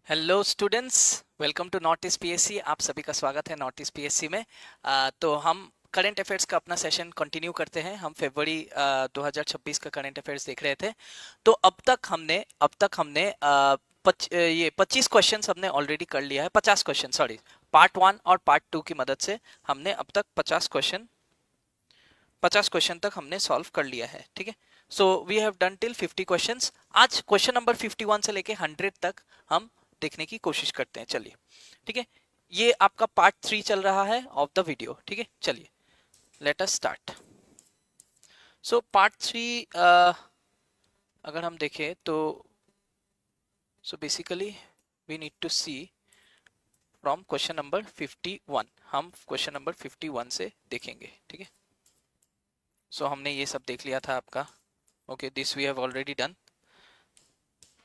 Hello students, welcome to north east PSC. आप सभी का स्वागत है नॉर्थ ईस्ट पीएससी में। तो हम करंट अफेयर्स का अपना सेशन कंटिन्यू करते हैं। हम फरवरी 2026 का करंट अफेयर्स देख रहे थे। तो अब तक हमने ये 25 क्वेश्चंस हमने ऑलरेडी कर लिया है। 50 क्वेश्चन, सॉरी, पार्ट 1 और पार्ट 2 की मदद से हमने अब तक 50 क्वेश्चन तक हमने सॉल्व कर लिया है। ठीक है, so we have done till 50 questions. आज क्वेश्चन नंबर 51 से लेके 100 तक हम देखने की कोशिश करते हैं। चलिए, ठीक है, ये आपका पार्ट 3 चल रहा है ऑफ द वीडियो। ठीक है, चलिए let us start. So part 3 अगर हम देखें तो so basically we need to see from question number 51। हम क्वेश्चन नंबर 51 से देखेंगे। ठीक है, सो हमने ये सब देख लिया था आपका। Okay, this we have already done.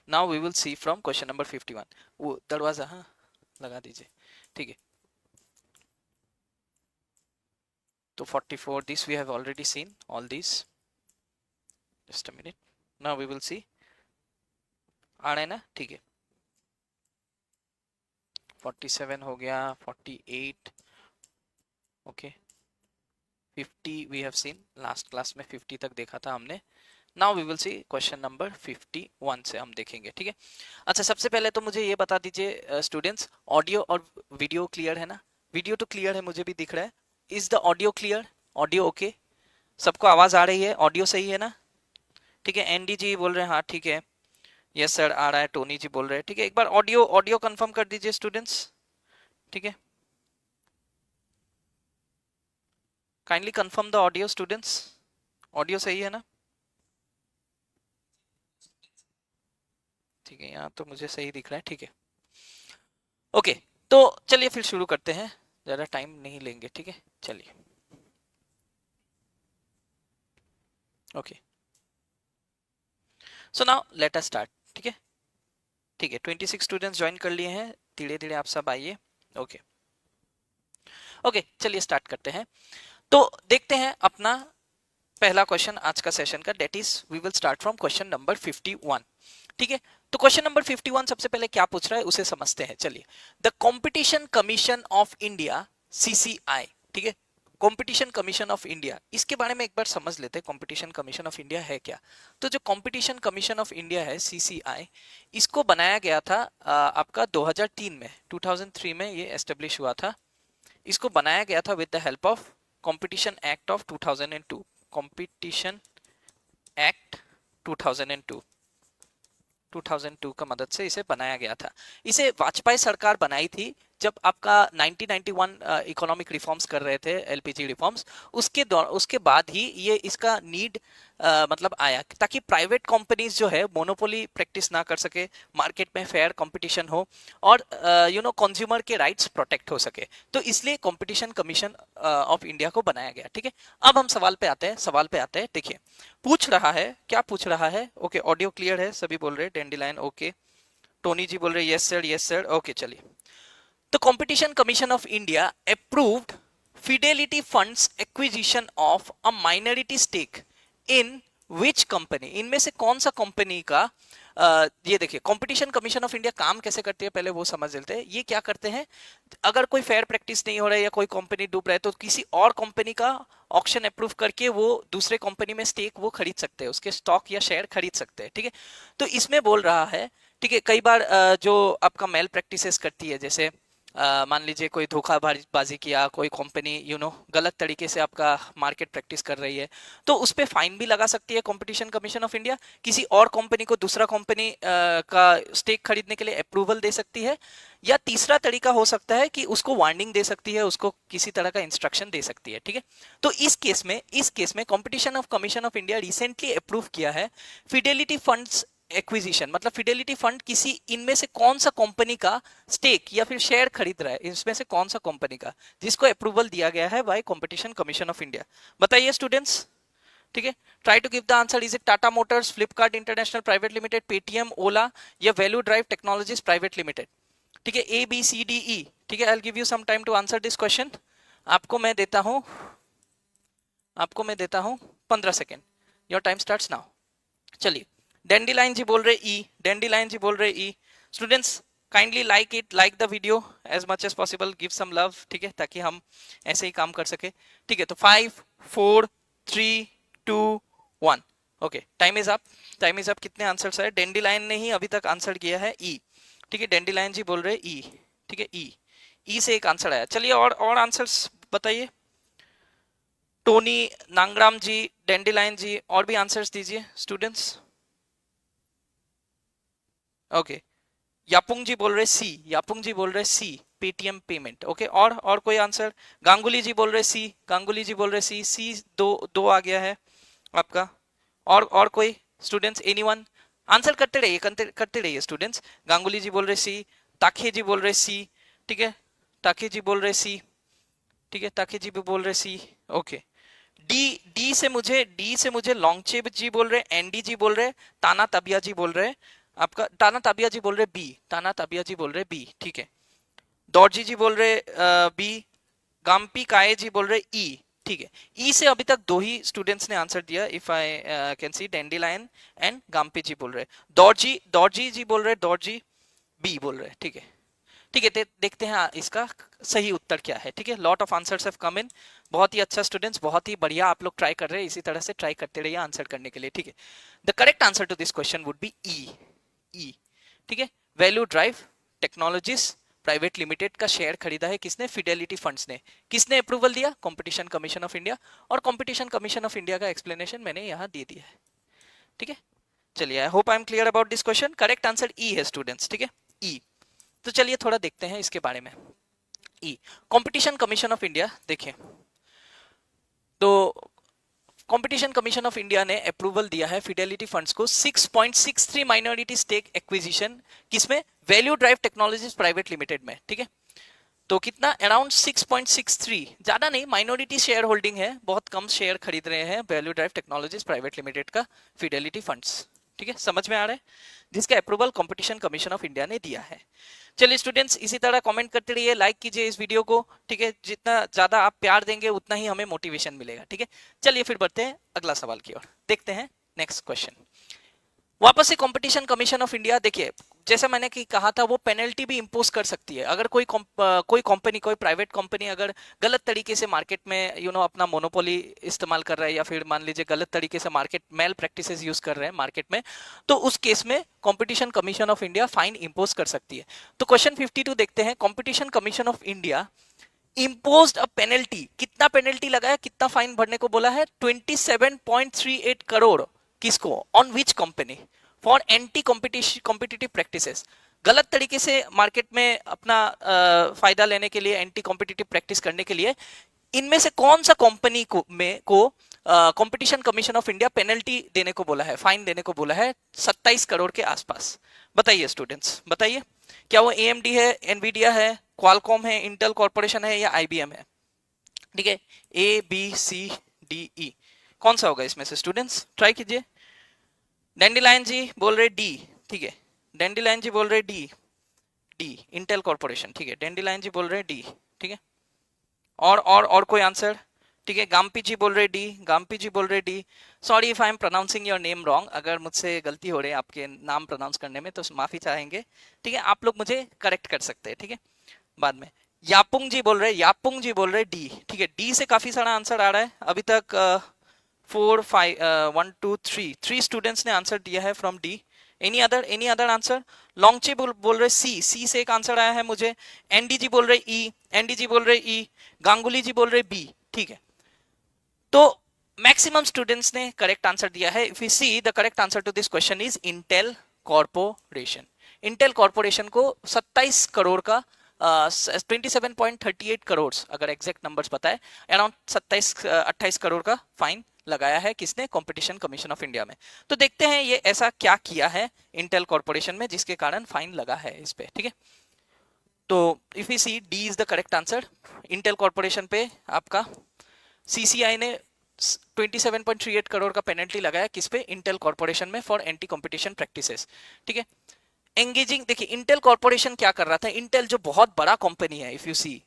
Now we will see from question number 51। वो दरवाजा हाँ लगा दीजिए। ठीक है, तो 44 this we have already seen all this. Just a minute, now we will see. आ रहा है ना? ठीक है, 47 हो गया, 48, okay, 50 we have seen. Last class में 50 तक देखा था हमने। Now we will see question number 51 से हम देखेंगे। ठीक है, अच्छा, सबसे पहले तो मुझे ये बता दीजिए स्टूडेंट्स, ऑडियो और वीडियो क्लियर है ना? वीडियो तो क्लियर है, मुझे भी दिख रहा है। Is the audio clear? Audio okay? सबको आवाज आ रही है? ऑडियो सही है ना? ठीक है, एनडी जी बोल रहे हैं हाँ ठीक है। यस सर आ रहा है। टोनी जी बोल रहे हैं ठीक है। एक बार ऑडियो ऑडियो कंफर्म कर दीजिए स्टूडेंट्स। ठीक है, kindly confirm the audio students. Audio सही है ना? ठीक है, यहाँ तो मुझे सही दिख रहा है। ठीक है, ओके, तो चलिए फिर शुरू करते हैं, ज्यादा टाइम नहीं लेंगे। ठीक है, चलिए, okay, so now let us start. ठीक है, ठीक है, 26 स्टूडेंट्स ज्वाइन कर लिए हैं। धीरे धीरे आप सब आइए। ओके, ओके, चलिए स्टार्ट करते हैं। तो देखते हैं अपना पहला क्वेश्चन आज का सेशन का, date is we will start from question number 51। ठीक है, तो क्वेश्चन नंबर 51 सबसे पहले क्या पूछ रहा है उसे समझते हैं। चलिए, the competition commission of India, CCI. ठीक है, कंपटीशन कमीशन ऑफ इंडिया, इसके बारे में एक बार समझ लेते हैं। कंपटीशन कमीशन ऑफ इंडिया है क्या? तो जो कंपटीशन कमीशन ऑफ इंडिया है, सीसीआई, इसको बनाया गया था आपका 2003 में, 2003 में ये एस्टेब्लिश हुआ था। इसको बनाया गया था with the help of competition act of 2002। Competition act 2002, 2002 का मदद से इसे बनाया गया था। इसे वाजपेयी सरकार बनाई थी जब आपका 1991 इकोनॉमिक रिफॉर्म्स कर रहे थे, एलपीजी रिफॉर्म्स। उसके बाद ही ये इसका नीड मतलब आया, ताकि प्राइवेट कंपनीज जो है मोनोपोली प्रैक्टिस ना कर सके, मार्केट में फेयर कंपटीशन हो और कंज्यूमर के राइट्स प्रोटेक्ट हो सके। तो इसलिए कंपटीशन कमीशन ऑफ इंडिया को बनाया गया। ठीक है, अब हम सवाल पे आते हैं। देखिए, पूछ रहा है, क्या पूछ रहा है? ओके, ऑडियो क्लियर है, सभी बोल रहे हैं। डेंडिलाइन ओके, टोनी जी बोल रहे हैं yes sir, yes sir. Okay, चलिए, तो competition commission of India approved Fidelity funds acquisition of a minority stake in which company? इनमें से कौन सा कंपनी का ये देखिए, कंपटीशन कमीशन ऑफ इंडिया काम कैसे करती है पहले वो समझ लेते हैं। ये क्या करते हैं, अगर कोई फेयर प्रैक्टिस नहीं हो रहा है या कोई कंपनी डूब रहा है तो किसी और कंपनी का ऑक्शन अप्रूव करके वो दूसरे कंपनी में स्टेक वो खरीद सकते हैं, उसके स्टॉक या शेयर खरीद सकते हैं। ठीक है, तो इसमें बोल रहा है, ठीक है, कई बार जो आपका मेल प्रैक्टिसेस करती है, जैसे मान लीजिए कोई धोखाबाजी किया, कोई कंपनी गलत तरीके से आपका मार्केट प्रैक्टिस कर रही है, तो उस पर फाइन भी लगा सकती है कंपटीशन कमीशन ऑफ इंडिया। किसी और कंपनी को दूसरा कंपनी का स्टेक खरीदने के लिए अप्रूवल दे सकती है, या तीसरा तरीका हो सकता है कि उसको वार्निंग दे सकती है, उसको किसी तरह का इंस्ट्रक्शन दे सकती है। ठीक है, तो इस केस में competition of commission of India recently approve किया है फिडेलिटी फंड्स एक्विजिशन। मतलब फिडेलिटी फंड किसी इनमें से कौन सा कंपनी का स्टेक या फिर शेयर खरीद रहा है, इसमें से कौन सा कंपनी का, जिसको अप्रूवल दिया गया है by competition commission of India. बताइए स्टूडेंट्स। ठीक है, try to give the answer. Is it Tata motors, Flipkart international private limited, Paytm, Ola, या value drive technologies private limited? ठीक है, A B C D E. ठीक है, I will give you some time to answer this question. आपको मैं देता हूं 15 second. Your time starts now. चलिए, डेंडी लाइन जी बोल रहे ई, डेंडी लाइन जी बोल रहे E. Students kindly like it, like the video as much as possible, give some love, ठीक है, ताकि हम ऐसे ही काम कर सके, ठीक है। तो 5 4 3 2 1, okay, time is up, time is up. कितने आंसर्स है? डेंडिलाइन ने ही अभी तक आंसर किया है ई, ठीक है, डेंडिलाइन जी बोल रहे ई, ठीक है, ई से एक आंसर आया। चलिए और आंसर्स बताइए। टोनी, नांगराम जी, डेंडिलाइन जी, और भी आंसर्स दीजिए स्टूडेंट्स। ओके, यापुंग जी बोल रहे सी, यापुंग जी बोल रहे सी, पेटीएम पेमेंट, ओके। और कोई आंसर? गांगुली जी बोल रहे सी, गांगुली जी बोल रहे सी, सी दो दो आ गया है आपका। और कोई स्टूडेंट्स, एनीवन? आंसर करते रहिए, करते रहिए स्टूडेंट्स। गांगुली जी बोल रहे सी, ताखे जी बोल रहे सी, ठीक है, ताखे जी बोल रहे सी, ठीक है, ताखे जी भी बोल रहे सी, ओके। डी से मुझे लॉन्गचेब जी बोल रहे, एनडी जी बोल रहे, ताना तबिया जी बोल रहे, आपका ताना ताबिया जी बोल रहे बी, ताना ताबिया जी बोल रहे बी, ठीक है। दौड़जी जी बोल रहे बी, गाम्पी काये जी बोल रहे ई, ठीक है। ई से अभी तक दो ही स्टूडेंट्स ने आंसर दिया, if I can see, dandelion and Gampi ji बोल रहे। दौड़जी जी बोल रहे, दौड़जी बी बोल रहे, ठीक है, ठीक है। देखते हैं इसका सही उत्तर क्या है, ठीक है। Lot of answers have come in, बहुत ही अच्छा स्टूडेंट्स, बहुत ही बढ़िया आप लोग ट्राई कर रहे हैं, इसी तरह से ट्राई करते रहिए आंसर करने के लिए, ठीक है। The correct answer to this question would be E, ठीक है। Value drive technologies private limited का शेयर खरीदा है किसने? फिडेलिटी फंड्स ने। किसने अप्रूवल दिया? Competition commission of India. और कंपटीशन कमीशन ऑफ इंडिया का एक्सप्लेनेशन मैंने यहाँ दे दिया है, ठीक है। चलिए, I hope I am clear about this question. Correct answer E है स्टूडेंट्स, ठीक है, ई। तो चलिए थोड़ा देखते हैं इसके बारे में। ई, कंपटीशन कमीशन ऑफ इंडिया, देखिए तो कंपटीशन कमीशन ऑफ इंडिया ने अप्रूवल दिया है फिडेलिटी फंड्स को 6.63 माइनॉरिटी स्टेक एक्विजिशन, किसमें? Value drive technologies private limited में, ठीक है। तो कितना? अराउंड 6.63, ज्यादा नहीं, माइनॉरिटी शेयर होल्डिंग है, बहुत कम शेयर खरीद रहे हैं value drive technologies private limited का फिडेलिटी फंड्स, ठीक है, समझ में आ रहा है, जिसका approval competition commission of India ने दिया है। चलिए स्टूडेंट्स, इसी तरह कमेंट करते रहिए, लाइक कीजिए इस वीडियो को, ठीक है, जितना ज्यादा आप प्यार देंगे उतना ही हमें मोटिवेशन मिलेगा, ठीक है। चलिए फिर बढ़ते हैं अगला सवाल की ओर, देखते हैं नेक्स्ट क्वेश्चन। वापस से कंपटीशन कमीशन ऑफ इंडिया, देखिए जैसा मैंने कि कहा था, वो पेनल्टी भी इंपोज कर सकती है अगर कोई कंपनी, कोई प्राइवेट कंपनी अगर गलत तरीके से मार्केट में अपना मोनोपोली इस्तेमाल कर रहा है, या फिर मान लीजिए गलत तरीके से मार्केट मेल प्रैक्टिसेस यूज कर रहे हैं मार्केट में, तो उस केस में competition commission of India fine impose कर सकती है। तो क्वेश्चन 52 देखते हैं। Competition commission of India imposed a penalty, कितना पेनल्टी लगाया, कितना फाइन भरने को बोला है? 27.38 करोड़। किसको? On which company? For anti competitive practices, गलत तरीके से मार्केट में अपना फायदा लेने के लिए, एंटी कॉम्पिटिटिव प्रैक्टिस करने के लिए, इनमें से कौन सा कंपनी को competition commission of India penalty देने को बोला है, फाइन देने को बोला है 27 करोड़ के आसपास? बताइए स्टूडेंट्स, बताइए। क्या वो एएमडी है, एनवीडिया है, क्वालकॉम है, इंटेल कॉर्पोरेशन है, या आईबीएम है? ठीक है, ए बी सी डी ई, कौन सा होगा इसमें से स्टूडेंट्स? ट्राई कीजिए। डेंडिलाइन जी बोल रहे डी, ठीक है, डेंडिलाइन जी बोल रहे डी, इंटेल कॉर्पोरेशन, ठीक है, डेंडिलाइन जी बोल रहे डी, ठीक है। और कोई आंसर? ठीक है, गाम्पी जी बोल रहे डी, गाम्पी जी बोल रहे D. Sorry if I am pronouncing your name wrong, अगर मुझसे गलती हो रही है आपके नाम प्रोनाउंस करने में तो माफी चाहेंगे, ठीक है, आप लोग मुझे करेक्ट कर सकते हैं, ठीक है, बाद में। यापुंग जी बोल रहे, यापुंग जी बोल रहे डी, ठीक है, डी से काफी सारा आंसर आ रहा है अभी तक। 4 5 1 2 3 स्टूडेंट्स ने आंसर दिया है from D. Any other answer? लॉन्गचे बोल रहे सी, सी से एक आंसर आया है मुझे। एनडी जी बोल रहे ई, एनडी जी बोल रहे ई। गांगुली जी बोल रहे बी, ठीक है। तो मैक्सिमम स्टूडेंट्स ने करेक्ट आंसर दिया है। If you C, the correct answer to this question is Intel corporation. Intel corporation को 27 करोड़ का 27.38 करोड़, अगर एग्जैक्ट नंबर्स बताए, अराउंड 28 करोड़ का फाइन लगाया है किसने? कंपटीशन कमीशन ऑफ इंडिया में। तो देखते हैं ये ऐसा क्या किया है इंटेल कॉर्पोरेशन में जिसके कारण फाइन लगा है इस पे, ठीक है। तो if you see, D is the correct answer. Intel corporation पे आपका सीसीआई ने 27.38 करोड़ का पेनल्टी लगाया किस पे? इंटेल कॉर्पोरेशन में, फॉर एंटी कॉम्पिटिशन प्रैक्टिसेस, ठीक है। एंगेजिंग, देखिए इंटेल कॉर्पोरेशन क्या कर रहा था, इंटेल जो बहुत बड़ा कंपनी है, if you see,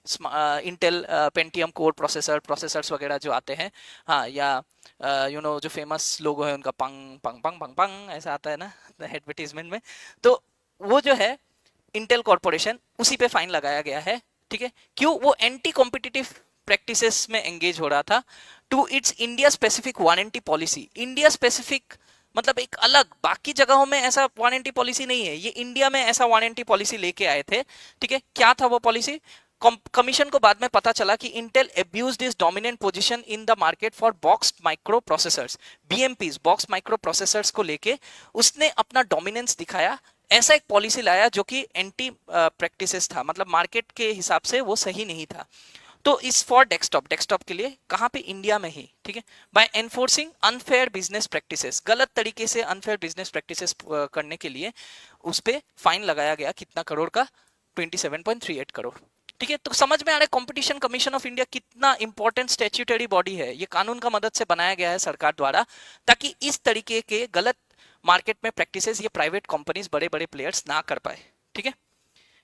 Intel Pentium core processors वगैरह जो आते हैं, हाँ, या जो फेमस लोगो है उनका, पंग पंग पंग पंग पंग ऐसा आता है ना एडवर्टीजमेंट में, तो वो जो है इंटेल कॉर्पोरेशन, उसी पे फाइन लगाया गया है, ठीक है। क्यों? वो एंटी कॉम्पिटिटिव प्रैक्टिसेस में एंगेज हो रहा था to its India specific warranty policy. India specific मतलब एक अलग, बाकी जगहों में ऐसा वारंटी पॉलिसी नहीं है, ये इंडिया में ऐसा वारंटी पॉलिसी लेके आए थे, ठीक है। क्या था वो पॉलिसी? कमीशन को बाद में पता चला कि Intel abused is dominant position in the market for box microprocessors, BMPs, box microprocessors को लेके उसने अपना डोमिनेंस दिखाया। ऐसा एक पॉलिसी लाया जो कि एंटी प्रैक्टिसेस था, मतलब मार्केट के हिसाब से वो सही नहीं था। तो इस फॉर डेस्कटॉप, डेस्कटॉप के लिए कहां पे? इंडिया में ही, ठीक है। By enforcing unfair business practices, गलत तरीके से अनफेयर बिजनेस प्रैक्टिसेस करने के लिए उस पे फाइन लगाया गया, कितना करोड़ का? 27.38 करोड़, ठीक है। तो समझ में आ रहा है कंपटीशन कमीशन ऑफ इंडिया कितना इंपॉर्टेंट स्टैट्यूटरी बॉडी है, ये कानून का मदद से बनाया गया है सरकार द्वारा, ताकि इस तरीके के गलत मार्केट में प्रैक्टिसेस ये प्राइवेट कंपनीज, बड़े बड़े प्लेयर्स ना कर पाए, ठीक है।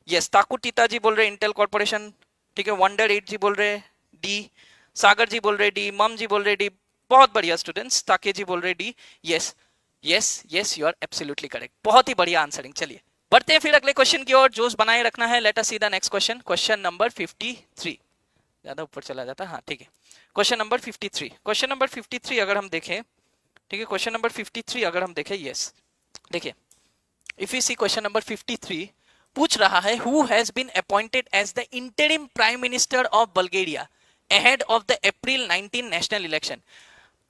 यस, ताकू टीता जी बोल रहे इंटेल कॉर्पोरेशन, ठीक है। वंडर 8 जी बोल रहे डी, सागर जी बोल रहे डी, मम जी बोल रहे डी, बहुत बढ़िया स्टूडेंट्स। ताके जी बोल रहे D, yes yes yes, you are absolutely correct, बहुत ही बढ़िया आंसरिंग। चलिए बढ़ते हैं फिर अगले क्वेश्चन की ओर, जोश बनाए रखना है। Late us see the next question, question number 53। ज्यादा ऊपर चला जाता है, हाँ ठीक है। क्वेश्चन नंबर 53, क्वेश्चन नंबर 53 अगर हम देखें, ठीक है, क्वेश्चन नंबर 53 अगर हम देखें, यस देखिए, if you see question number 53 पूछ रहा है, who has been appointed as the interim prime minister of Bulgaria ahead of the April 19 national election.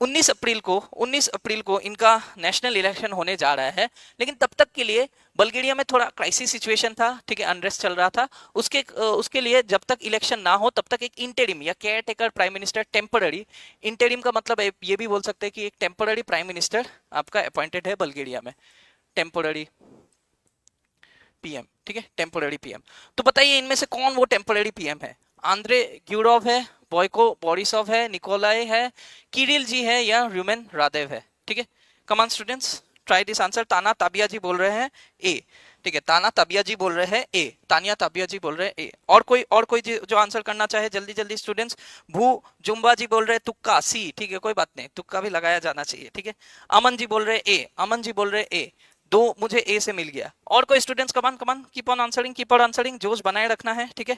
19 April को इनका नेशनल इलेक्शन होने जा रहा है, लेकिन तब तक के लिए बल्गेरिया में थोड़ा क्राइसिस सिचुएशन था, ठीक है, अनरेस्ट चल रहा था। उसके लिए जब तक इलेक्शन ना हो तब तक एक इंटरिम या care taker prime minister, temporary, interim का मतलब ये भी बोल सकते हैं कि एक टेम्पररी प्राइम मिनिस्टर आपका अपॉइंटेड है बल्गेरिया में, टेम्पररी पीएम, ठीक है, टेम्पोररी पीएम। तो बताइए इनमें से कौन वो टेम्पोररी पीएम है? आंद्रे ग्यूरोव है, बॉयको बोरिसोव है, निकोलाई है, किरिल जी है, या रूमेन रादेव है, ठीक है। कमान स्टूडेंट्स, ट्राई दिस आंसर। ताना ताबिया जी बोल रहे हैं ए, ठीक है, ताना ताबिया जी बोल रहे हैं ए, तानिया ताबिया जी बोल रहे हैं ए। और कोई जो आंसर करना चाहे जल्दी जल्दी स्टूडेंट्स। भू जुम्बा जी बोल रहे हैं तुक्का सी, ठीक है, कोई बात नहीं, तुक्का भी लगाया जाना चाहिए, ठीक है। अमन जी बोल रहे हैं ए, अमन जी बोल रहे हैं ए, दो मुझे ए से मिल गया। और कोई students? Come on come on, keep on answering, keep on answering, जोश बनाए रखना है, ठीक है।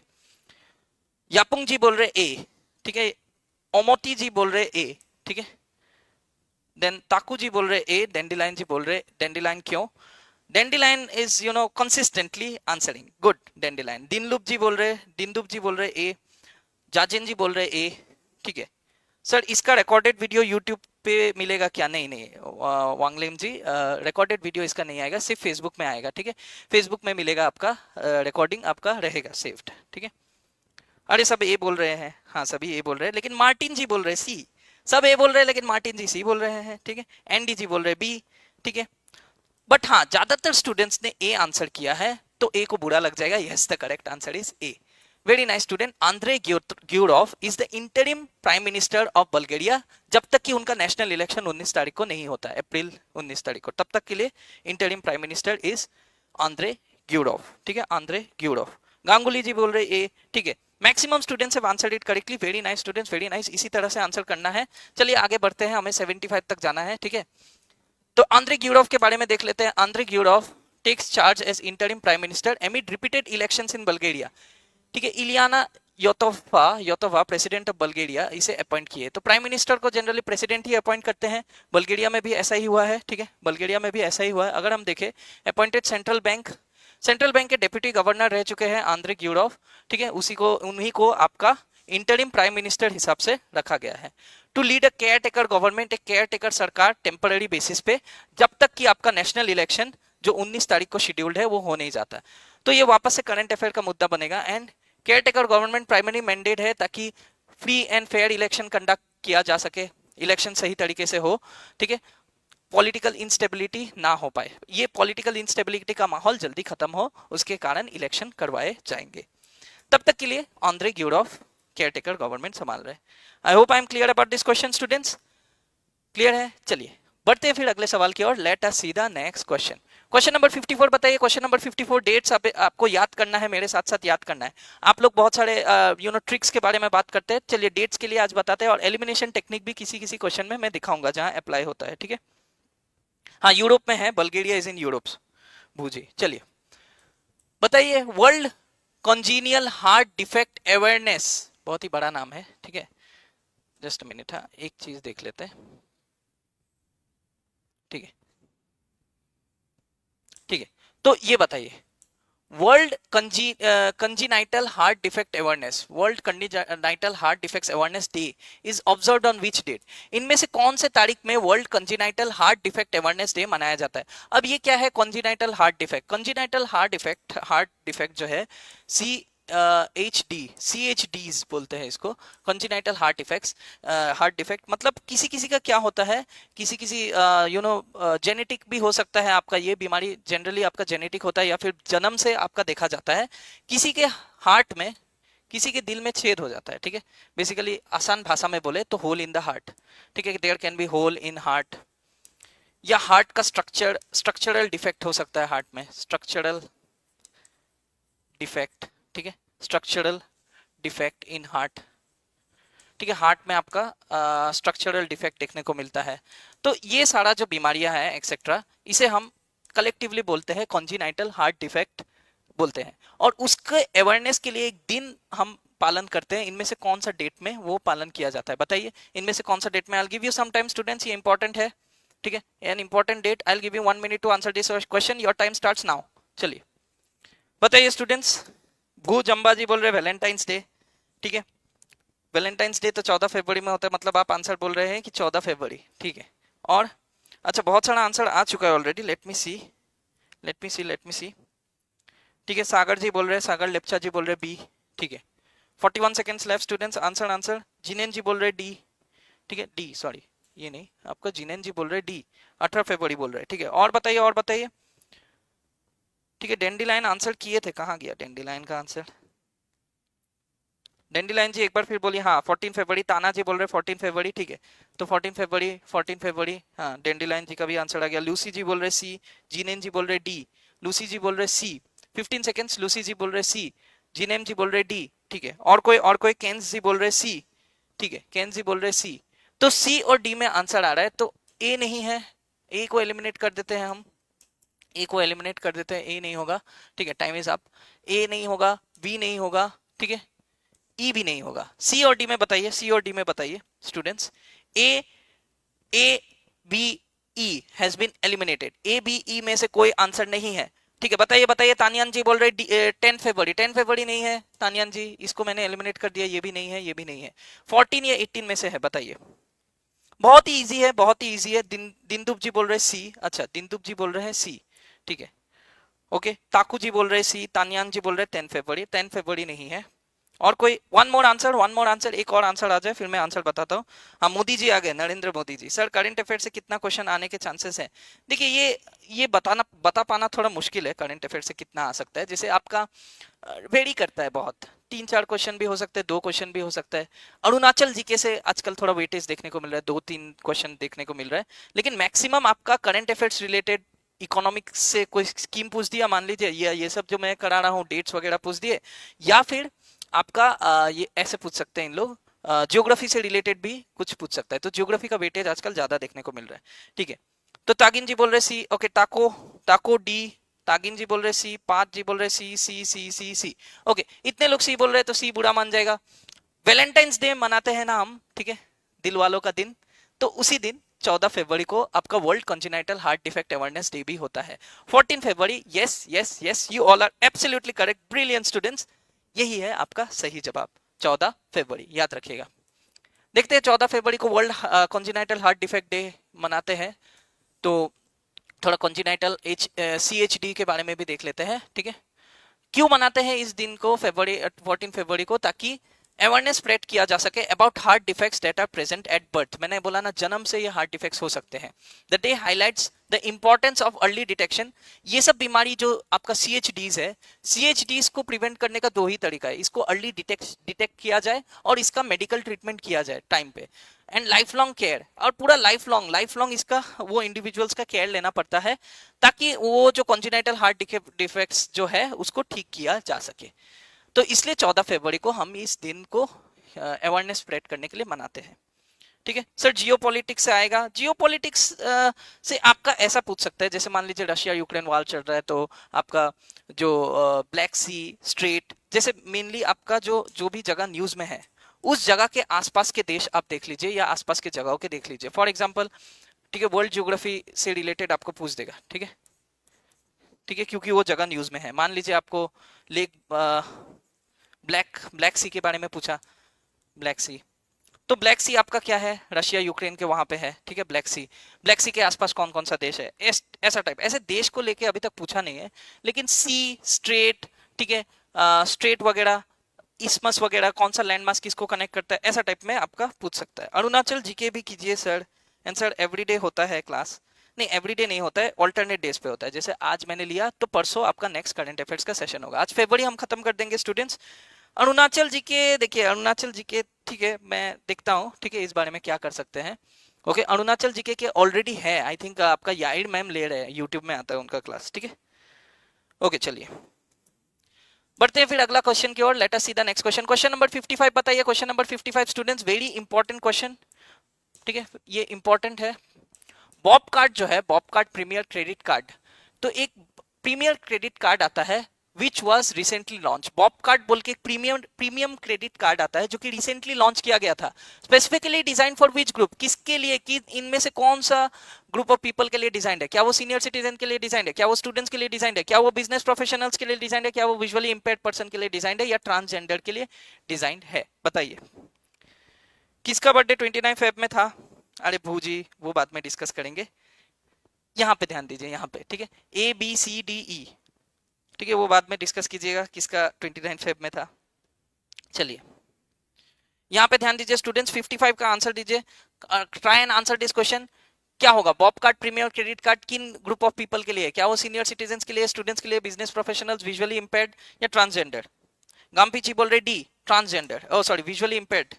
यापुंग जी बोल रहे ए, ठीक है। ओमोती जी बोल रहे ए, ठीक है। देन ताकू जी बोल रहे ए, डेंडिलाइन जी बोल रहे डेंडिलाइन क्यों? डेंडिलाइन इज कंसिस्टेंटली आंसरिंग, गुड डेंडिलाइन। दिनलुप जी बोल रहे, दिनदुप जी बोल रहे ए, जाजिन जी बोल रहे ए, ठीक है। सर इसका रिकॉर्डेड वीडियो यूट्यूब पे मिलेगा क्या? नहीं नहीं वांगलिम जी, रिकॉर्डेड वीडियो इसका नहीं आएगा, सिर्फ फेसबुक में आएगा, ठीक है। फेसबुक में मिलेगा आपका, रिकॉर्डिंग आपका रहेगा सेव्ड, ठीक है। अरे सब ए बोल रहे हैं, हाँ सभी ए बोल रहे हैं, लेकिन मार्टिन जी बोल रहे हैं सी। सब ए बोल रहे हैं लेकिन मार्टिन जी सी बोल रहे हैं, ठीक है। एनडी जी बोल रहे हैं बी, ठीक है। बट हाँ, ज्यादातर स्टूडेंट्स ने ए आंसर किया है, तो ए को बुरा लग जाएगा। Yes, the correct answer is A. Very nice student. Andrey Gyurov is the interim prime minister of Bulgaria, जब तक कि उनका नेशनल इलेक्शन 19 तारीख को नहीं होता, अप्रैल 19 तारीख को, तब तक के लिए interim prime minister is Andrey Gyurov, ठीक है, आंद्रे ग्यूरोव। गांगुली जी बोल रहे ए, ठीक है। Maximum students have answered it correctly, very nice students, very nice. इसी तरह से आंसर करना है। चलिए आगे बढ़ते हैं, हमें 75 तक जाना है, ठीक है। तो आंद्रे ग्यूरोव के बारे में देख लेते हैं। Andrey Gyurov takes charge as interim prime minister amid repeated elections in Bulgaria, ठीक है। Iliana Yotova president of Bulgaria इसे अपॉइंट किए। तो प्राइम मिनिस्टर को जनरली प्रेसिडेंट ही अपॉइंट करते हैं, बल्गेरिया में भी ऐसा ही हुआ है, ठीक है, बल्गेरिया में भी ऐसा ही हुआ है। अगर हम देखें, अपॉइंटेड सेंट्रल बैंक के डेप्यूटी गवर्नर रह चुके हैं आंद्रे ग्यूरोव, ठीक है। उन्हीं को आपका इंटरिम प्राइम मिनिस्टर हिसाब से रखा गया है। To lead a care taker government, एक केयर टेकर सरकार टेम्पररी बेसिस पे, जब तक कि आपका नेशनल इलेक्शन जो 19 तारीख को शेड्यूल्ड है वो हो नहीं जाता। तो ये वापस से करंट अफेयर का मुद्दा बनेगा। And care taker government primary mandate है ताकि free and fair election conduct किया जा सके, इलेक्शन सही तरीके से हो, ठीक है, पॉलिटिकल इंस्टेबिलिटी ना हो पाए, ये पॉलिटिकल इंस्टेबिलिटी का माहौल जल्दी खत्म हो, उसके कारण इलेक्शन करवाए जाएंगे। तब तक के लिए Andrey Gyurov care taker government संभाल रहे हैं। I hope I am clear about this question students, clear है? चलिए बढ़ते हैं फिर अगले सवाल की ओर। Let us see the next question. Question number 54 बताइए। क्वेश्चन नंबर 54 डेट्स आपको याद करना है, मेरे साथ साथ याद करना है। आप लोग बहुत सारे ट्रिक्स के बारे में बात करते हैं, चलिए डेट्स के लिए आज बताते हैं, और एलिमिनेशन टेक्निक भी किसी किसी क्वेश्चन में मैं दिखाऊंगा जहां अप्लाई होता है, ठीक है। हाँ यूरोप में है, बल्गेरिया इज इन यूरोप, भूजी। चलिए बताइए, वर्ल्ड कॉन्जीनियल हार्ट डिफेक्ट अवेयरनेस, बहुत ही बड़ा नाम है, ठीक है। जस्ट मिनट, हाँ एक चीज देख लेते हैं, ठीक है ठीक है। तो ये बताइए, world congenital heart defect awareness, world congenital heart defects awareness day is observed on which date? इनमें से कौन से तारीख में world congenital heart defect awareness day मनाया जाता है? अब ये क्या है congenital heart defect? Congenital heart defect जो है सी एच डीज बोलते हैं इसको, congenital heart defects. Heart defect मतलब किसी किसी का क्या होता है, किसी किसी जेनेटिक भी हो सकता है आपका, ये बीमारी जनरली आपका जेनेटिक होता है या फिर जन्म से आपका देखा जाता है। किसी के हार्ट में, किसी के दिल में छेद हो जाता है, ठीक है। बेसिकली आसान भाषा में बोले तो होल इन द हार्ट, ठीक है। There can be hole in heart, या हार्ट का स्ट्रक्चरल डिफेक्ट हो सकता है हार्ट में, स्ट्रक्चरल डिफेक्ट, ठीक है, स्ट्रक्चरल डिफेक्ट इन हार्ट, ठीक है। हार्ट में आपका स्ट्रक्चरल डिफेक्ट देखने को मिलता है। तो ये सारा जो बीमारियां हैं एक्सेट्रा, इसे हम कलेक्टिवली बोलते हैं कॉन्जिनाइटल हार्ट डिफेक्ट बोलते हैं। और उसके अवेयरनेस के लिए एक दिन हम पालन करते हैं। इनमें से कौन सा डेट में वो पालन किया जाता है बताइए, इनमें से कौन सा डेट में? I will give you some time students, ये इंपॉर्टेंट है, ठीक है। An important date, I will give you 1 minute to answer this question, your time starts now. चलिए बताइए स्टूडेंट्स। गु जम्बा जी बोल रहे वैलेंटाइंस डे, ठीक है। वैलेंटाइंस डे तो 14 फरवरी में होता है, मतलब आप आंसर बोल रहे हैं कि 14 फरवरी, ठीक है। और अच्छा, बहुत सारा आंसर आ चुका है ऑलरेडी, लेट मी सी, ठीक है। सागर जी बोल रहे हैं, सागर लेप्चा जी बोल रहे हैं बी, ठीक है। 41 सेकेंड्स लेफ्ट स्टूडेंट्स, आंसर। जिनेन जी बोल रहे डी, ठीक है, डी, सॉरी ये नहीं, आपका जिनेन जी बोल रहे डी, 18 फरवरी बोल रहे हैं, ठीक है। और बताइए, ठीक है। डेंडीलाइन आंसर किए थे, कहाँ गया डेंडीलाइन का आंसर? डेंडीलाइन जी एक बार फिर बोलिए, हाँ 14 फरवरी। ताना जी बोल रहे 14 फरवरी, ठीक है। तो 14 फरवरी, हाँ डेंडीलाइन जी का भी आंसर आ गया। लूसी जी बोल रहे सी, जीनेन जी बोल रहे डी, लूसी जी बोल रहे सी। 15 सेकेंड्स, लूसी जी बोल रहे सी, जीनेम जी बोल रहे डी, ठीक है। और कोई केन्स जी बोल रहे सी, ठीक है, केन्स जी बोल रहे सी। तो सी और डी में आंसर आ रहा है, तो ए नहीं है, ए को एलिमिनेट कर देते हैं हम, ए को एलिमिनेट कर देते हैं, ए नहीं होगा, ठीक है। Time is up. ए नहीं होगा, बी नहीं होगा, ठीक है, ई भी नहीं होगा। सी और डी में बताइए, सी और डी में बताइए students. A A B E has been eliminated, A B E में से कोई आंसर नहीं है, ठीक है। बताइए तानियान जी बोल रहे 10 फरवरी, 10 फरवरी नहीं है तानियान जी, इसको मैंने एलिमिनेट कर दिया, ये भी नहीं है, ये भी नहीं है। 14 या 18 में से है, बताइए। बहुत ही इजी है, बहुत ही इजी है। दिनदुप जी बोल रहे सी, अच्छा दिनदुप जी बोल रहे हैं सी, ठीक है, ओके। ताकू जी बोल रहे सी, तानियान जी बोल रहे 10 फरवरी, 10 फरवरी नहीं है। और कोई? वन मोर आंसर, एक और आंसर आ जाए फिर मैं आंसर बताता हूँ। हाँ मोदी जी आ गए, नरेंद्र मोदी जी। सर करंट अफेयर से कितना क्वेश्चन आने के चांसेस हैं? देखिए ये बता पाना थोड़ा मुश्किल है, करंट अफेयर से कितना आ सकता है, जैसे आपका वेरी करता है बहुत। 3-4 क्वेश्चन भी हो सकते हैं, 2 क्वेश्चन भी हो सकता है। अरुणाचल जीके से आजकल थोड़ा वेटेज देखने को मिल रहा है, 2-3 क्वेश्चन देखने को मिल रहा है। लेकिन मैक्सिमम आपका करंट अफेयर्स रिलेटेड, इकोनॉमिक्स से कोई स्कीम पूछ दिया मान लीजिए, ये सब जो मैं करा रहा हूँ, डेट्स वगैरह पूछ दिए, या फिर आपका ये ऐसे पूछ सकते हैं इन लोग, ज्योग्राफी से रिलेटेड भी कुछ पूछ सकता है। तो ज्योग्राफी का वेटेज आजकल ज्यादा देखने को मिल रहा है, ठीक है। तो तागिन जी बोल रहे सी, ओके। ताको डी, तागिन जी बोल रहे सी, 5 जी बोल रहे सी सी सी सी सी, ओके। इतने लोग सी बोल रहे हैं तो सी बुरा मान जाएगा। वैलेंटाइंस डे मनाते हैं ना हम, ठीक है, दिल वालों का दिन। तो उसी दिन 14 फरवरी को आपका world congenital heart defect awareness day भी होता है। 14 फरवरी, yes yes yes, you all are absolutely correct, brilliant students. यही है आपका सही जवाब, 14 फरवरी, याद रखिएगा। देखते हैं 14 फरवरी को world congenital heart defect day मनाते हैं, तो थोड़ा कंजेनाइटल CHD के बारे में भी देख लेते हैं, ठीक है। क्यों मनाते हैं इस दिन को, 14 फरवरी को? ताकि अवेयरनेस स्प्रेड किया जा सके about heart defects that are present at birth. मैंने बोला ना, जन्म से ये हार्ट डिफेक्ट्स हो सकते हैं। The day highlights the importance of early detection. ये सब बीमारी जो आपका CHDs है, CHDs को प्रिवेंट करने का 2 ही तरीका है, इसको अर्ली डिटेक्ट किया जाए और इसका मेडिकल ट्रीटमेंट किया जाए टाइम पे, एंड लाइफ लॉन्ग केयर। और पूरा लाइफ लॉन्ग इसका वो इंडिविजुअल्स का केयर लेना पड़ता है, ताकि वो जो कॉन्जेनाइटल हार्ट डिफेक्ट्स जो है उसको ठीक किया जा सके। तो इसलिए 14 फरवरी को हम इस दिन को अवेयरनेस स्प्रेड करने के लिए मनाते हैं, ठीक है सर, जियो पॉलिटिक्स से आएगा। जियो पॉलिटिक्स से आपका ऐसा पूछ सकता है, जैसे मान लीजिए रशिया यूक्रेन वॉर चल रहा है, तो आपका जो ब्लैक सी स्ट्रेट जैसे मेनली आपका जो जो भी जगह न्यूज में है, उस जगह के आसपास के देश आप देख लीजिए या आसपास के जगहों के देख लीजिए। फॉर एग्जाम्पल, ठीक है, वर्ल्ड ज्योग्राफी से रिलेटेड आपको पूछ देगा। ठीक है, ठीक है, क्योंकि वो जगह न्यूज में है। मान लीजिए आपको लेक ब्लैक ब्लैक सी के बारे में पूछा, ब्लैक सी, तो ब्लैक सी आपका क्या है, रशिया यूक्रेन के वहां पे है। ठीक है, ब्लैक सी, ब्लैक सी के आसपास कौन कौन सा देश है, ऐसा टाइप, ऐसे देश को लेके अभी तक पूछा नहीं है, लेकिन सी स्ट्रेट, ठीक है, स्ट्रेट वगैरह, इस्मस वगैरह, कौन सा लैंडमार्क किसको कनेक्ट करता है, ऐसा टाइप में आपका पूछ सकता है। अरुणाचल जीके भी कीजिए सर, एंड सर एवरीडे होता है क्लास, नहीं एवरीडे नहीं होता है, ऑल्टरनेट डेज पे होता है। जैसे आज मैंने लिया तो परसों आपका नेक्स्ट करंट अफेयर्स का सेशन होगा। आज फरवरी हम खत्म कर देंगे स्टूडेंट्स। अरुणाचल जी के देखिए, अरुणाचल जी के, ठीक है, मैं देखता हूँ, ठीक है, इस बारे में क्या कर सकते हैं। ओके, अरुणाचल जी के ऑलरेडी है, आई थिंक आपका याइड मैम ले रहे हैं, यूट्यूब में आता है उनका क्लास। ठीक है, ओके, चलिए बढ़ते हैं फिर अगला क्वेश्चन की ओर। Let us see the next question. Question number 55 बताइए। Question number 55 students, very important question. ठीक है, ये इंपॉर्टेंट है। बॉब कार्ड जो है, BOB card premier credit card, तो एक प्रीमियर क्रेडिट कार्ड आता है which was recently launch. BOB card बोल के एक प्रीमियम क्रेडिट कार्ड आता है जो कि रिसेंटली लॉन्च किया गया था। Specifically design for which group, किसके लिए, कि इनमें से कौन सा ग्रुप ऑफ पीपल के लिए डिजाइन है? क्या वो सीनियर सिटीजन के लिए डिजाइन है, क्या वो स्टूडेंट्स के लिए डिजाइन है, क्या वो बिजनेस प्रोफेशनल्स के लिए डिजाइन है, क्या वो विजुअली इंपेयर्ड पर्सन के लिए डिजाइन है, या ट्रांसजेंडर के लिए डिजाइन है? बताइए किसका बर्थडे 29 फेब में था? अरे भूजी, वो बाद में डिस्कस करेंगे, यहाँ पे ध्यान दीजिए, यहाँ पे, ठीक है, ABCDE, ठीक है, वो बाद में डिस्कस कीजिएगा किसका 29 फेब में था। चलिए यहाँ पे ध्यान दीजिए स्टूडेंट्स, 55 का आंसर दीजिए, try and answer this question. क्या होगा? BOB card premier credit card किन ग्रुप ऑफ पीपल के लिए? क्या वो सीनियर सिटीजन के लिए, स्टूडेंट्स के लिए, बिजनेस प्रोफेशनल्स, विजुअली इंपेयर्ड, या ट्रांसजेंडर? गांपी जी बोल रहे डी, ट्रांसजेंडर, ओ सॉरी विजुअली इंपेयर्ड।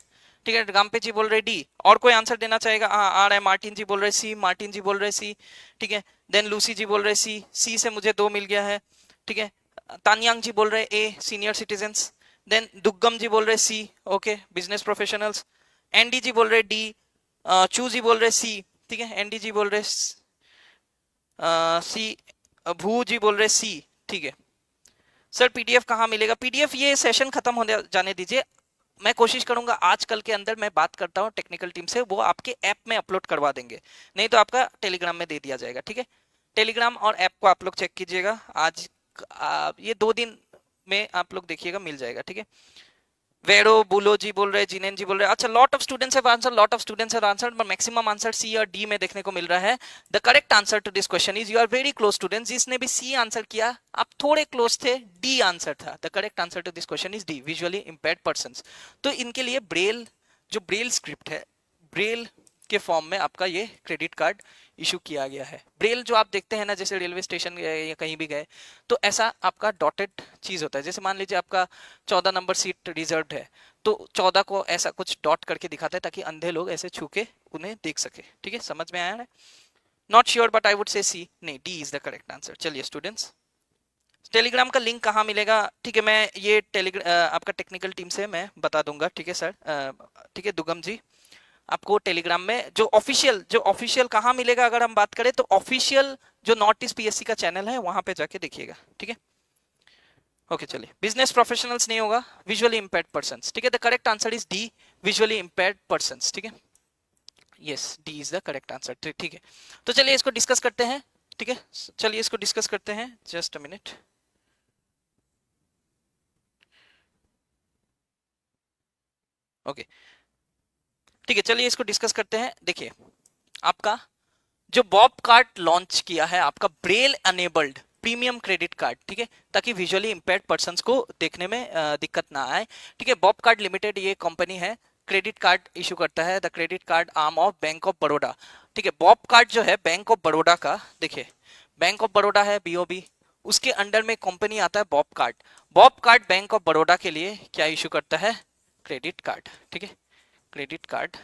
ठीक है, गांपे जी बोल रहे डी। और कोई आंसर देना चाहेगा? हाँ आ रहा है, मार्टिन जी बोल रहे सी, मार्टिन जी बोल रहे सी। ठीक है, देन लूसी जी बोल रहे सी, सी से मुझे 2 मिल गया है। ठीक है, तानियांग जी बोल रहे ए, सीनियर सिटीजन्स। देन दुग्गम जी बोल रहे C, okay, business professionals. ND जी बोल रहे डी, चू जी बोल रहे सी, ठीक है, एनडी जी बोल रहे सी, भू जी बोल रहे सी। ठीक है सर, पीडीएफ कहाँ मिलेगा? पीडीएफ ये सेशन खत्म होने जाने दीजिए, मैं कोशिश करूंगा आज कल के अंदर, मैं बात करता हूँ टेक्निकल टीम से, वो आपके ऐप में अपलोड करवा देंगे, नहीं तो आपका टेलीग्राम में दे दिया जाएगा। ठीक है, टेलीग्राम और ऐप को आप लोग चेक कीजिएगा, आज ये 2 दिन में आप लोग देखिएगा, मिल जाएगा। ठीक है, वेरो बुलो जी बोल रहे, जिनेन जी बोल रहे, अच्छा lot of students have answer, lot of students have answer, but maximum answer C और डी में देखने को मिल रहा है। The correct answer to this question is, you are very close students, जिसने भी सी आंसर किया आप थोड़े क्लोज थे, डी आंसर था। The correct answer to this question is D, visually impaired persons. तो इनके लिए ब्रेल, जो ब्रेल स्क्रिप्ट है, ब्रेल के फॉर्म में आपका ये क्रेडिट कार्ड इशू किया गया है। ब्रेल जो आप देखते हैं ना, जैसे रेलवे स्टेशन गए या कहीं भी गए, तो ऐसा आपका डॉटेड चीज होता है। जैसे मान लीजिए आपका 14 नंबर सीट रिजर्व्ड है, तो 14 को ऐसा कुछ डॉट करके दिखाता है ताकि अंधे लोग ऐसे छू के उन्हें देख सके। ठीक है, समझ में आया है? Not sure but I would say C, नहीं, D is the correct answer. चलिए स्टूडेंट्स, टेलीग्राम का लिंक कहाँ मिलेगा? ठीक है, मैं ये आपका टेक्निकल टीम से मैं बता दूंगा। ठीक है सर, ठीक है दुगम जी, आपको टेलीग्राम में जो ऑफिशियल कहाँ मिलेगा, अगर हम बात करें तो ऑफिशियल जो नॉर्थ ईस्ट पीएससी का चैनल है वहां पे जाके देखिएगा। ठीक है, ओके चलिए, बिजनेस प्रोफेशनल्स नहीं होगा, विजुअली इंपेयर्ड पर्संस। ठीक है, the correct answer is D, visually impaired persons. ठीक है, yes, D is the correct answer. ठीक है, तो चलिए इसको डिस्कस करते हैं। ठीक है, चलिए इसको डिस्कस करते हैं, जस्ट अ मिनट। ओके, ठीक है, चलिए इसको डिस्कस करते हैं। देखिए, आपका जो बॉब कार्ड लॉन्च किया है, आपका Braille enabled premium credit card, ठीक है, ताकि विजुअली इंपेयर्ड पर्संस को देखने में दिक्कत ना आए। ठीक है, बॉब कार्ड लिमिटेड ये कंपनी है, क्रेडिट कार्ड इशू करता है, the credit card arm of bank of Baroda. ठीक है, बॉब कार्ड जो है बैंक ऑफ बड़ौदा का, देखिए बैंक ऑफ बड़ौदा है बीओबी, उसके अंडर में कंपनी आता है BOB card. Bob card bank of Baroda के लिए क्या इशू करता है? Credit card. ठीक है, credit card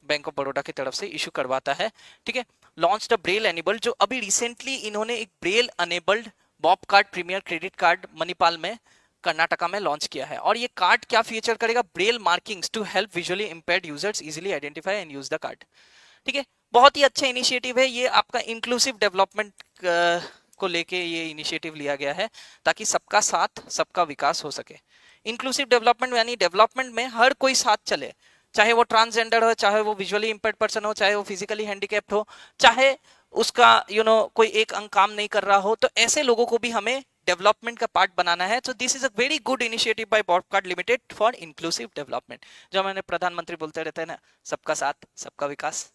bank of Baroda की तरफ से इशू करवाता है। ठीक है, लॉन्च द ब्रेल एनेबल्ड, जो अभी रिसेंटली इन्होंने एक Braille enabled BOB card premier credit card Manipal में कर्नाटका में लॉन्च किया है। और ये कार्ड क्या फीचर करेगा, Braille markings to help visually impaired users easily identify and use the card. ठीक है, बहुत ही अच्छा इनिशिएटिव है ये, आपका इंक्लूसिव डेवलपमेंट को लेके ये इनिशिएटिव लिया गया है ताकि सबका साथ सबका विकास हो सके। इंक्लूसिव डेवलपमेंट यानी डेवलपमेंट में हर कोई साथ चले, चाहे वो ट्रांसजेंडर हो, चाहे वो विजुअली इंपेयर्ड पर्सन हो, चाहे वो फिजिकली हैंडीकैप्ड हो, चाहे उसका कोई एक अंग काम नहीं कर रहा हो, तो ऐसे लोगों को भी हमें डेवलपमेंट का पार्ट बनाना है। So this is a very good initiative by BOB card limited for inclusive development. जो मैंने प्रधानमंत्री बोलते रहते हैं ना, सबका साथ सबका विकास,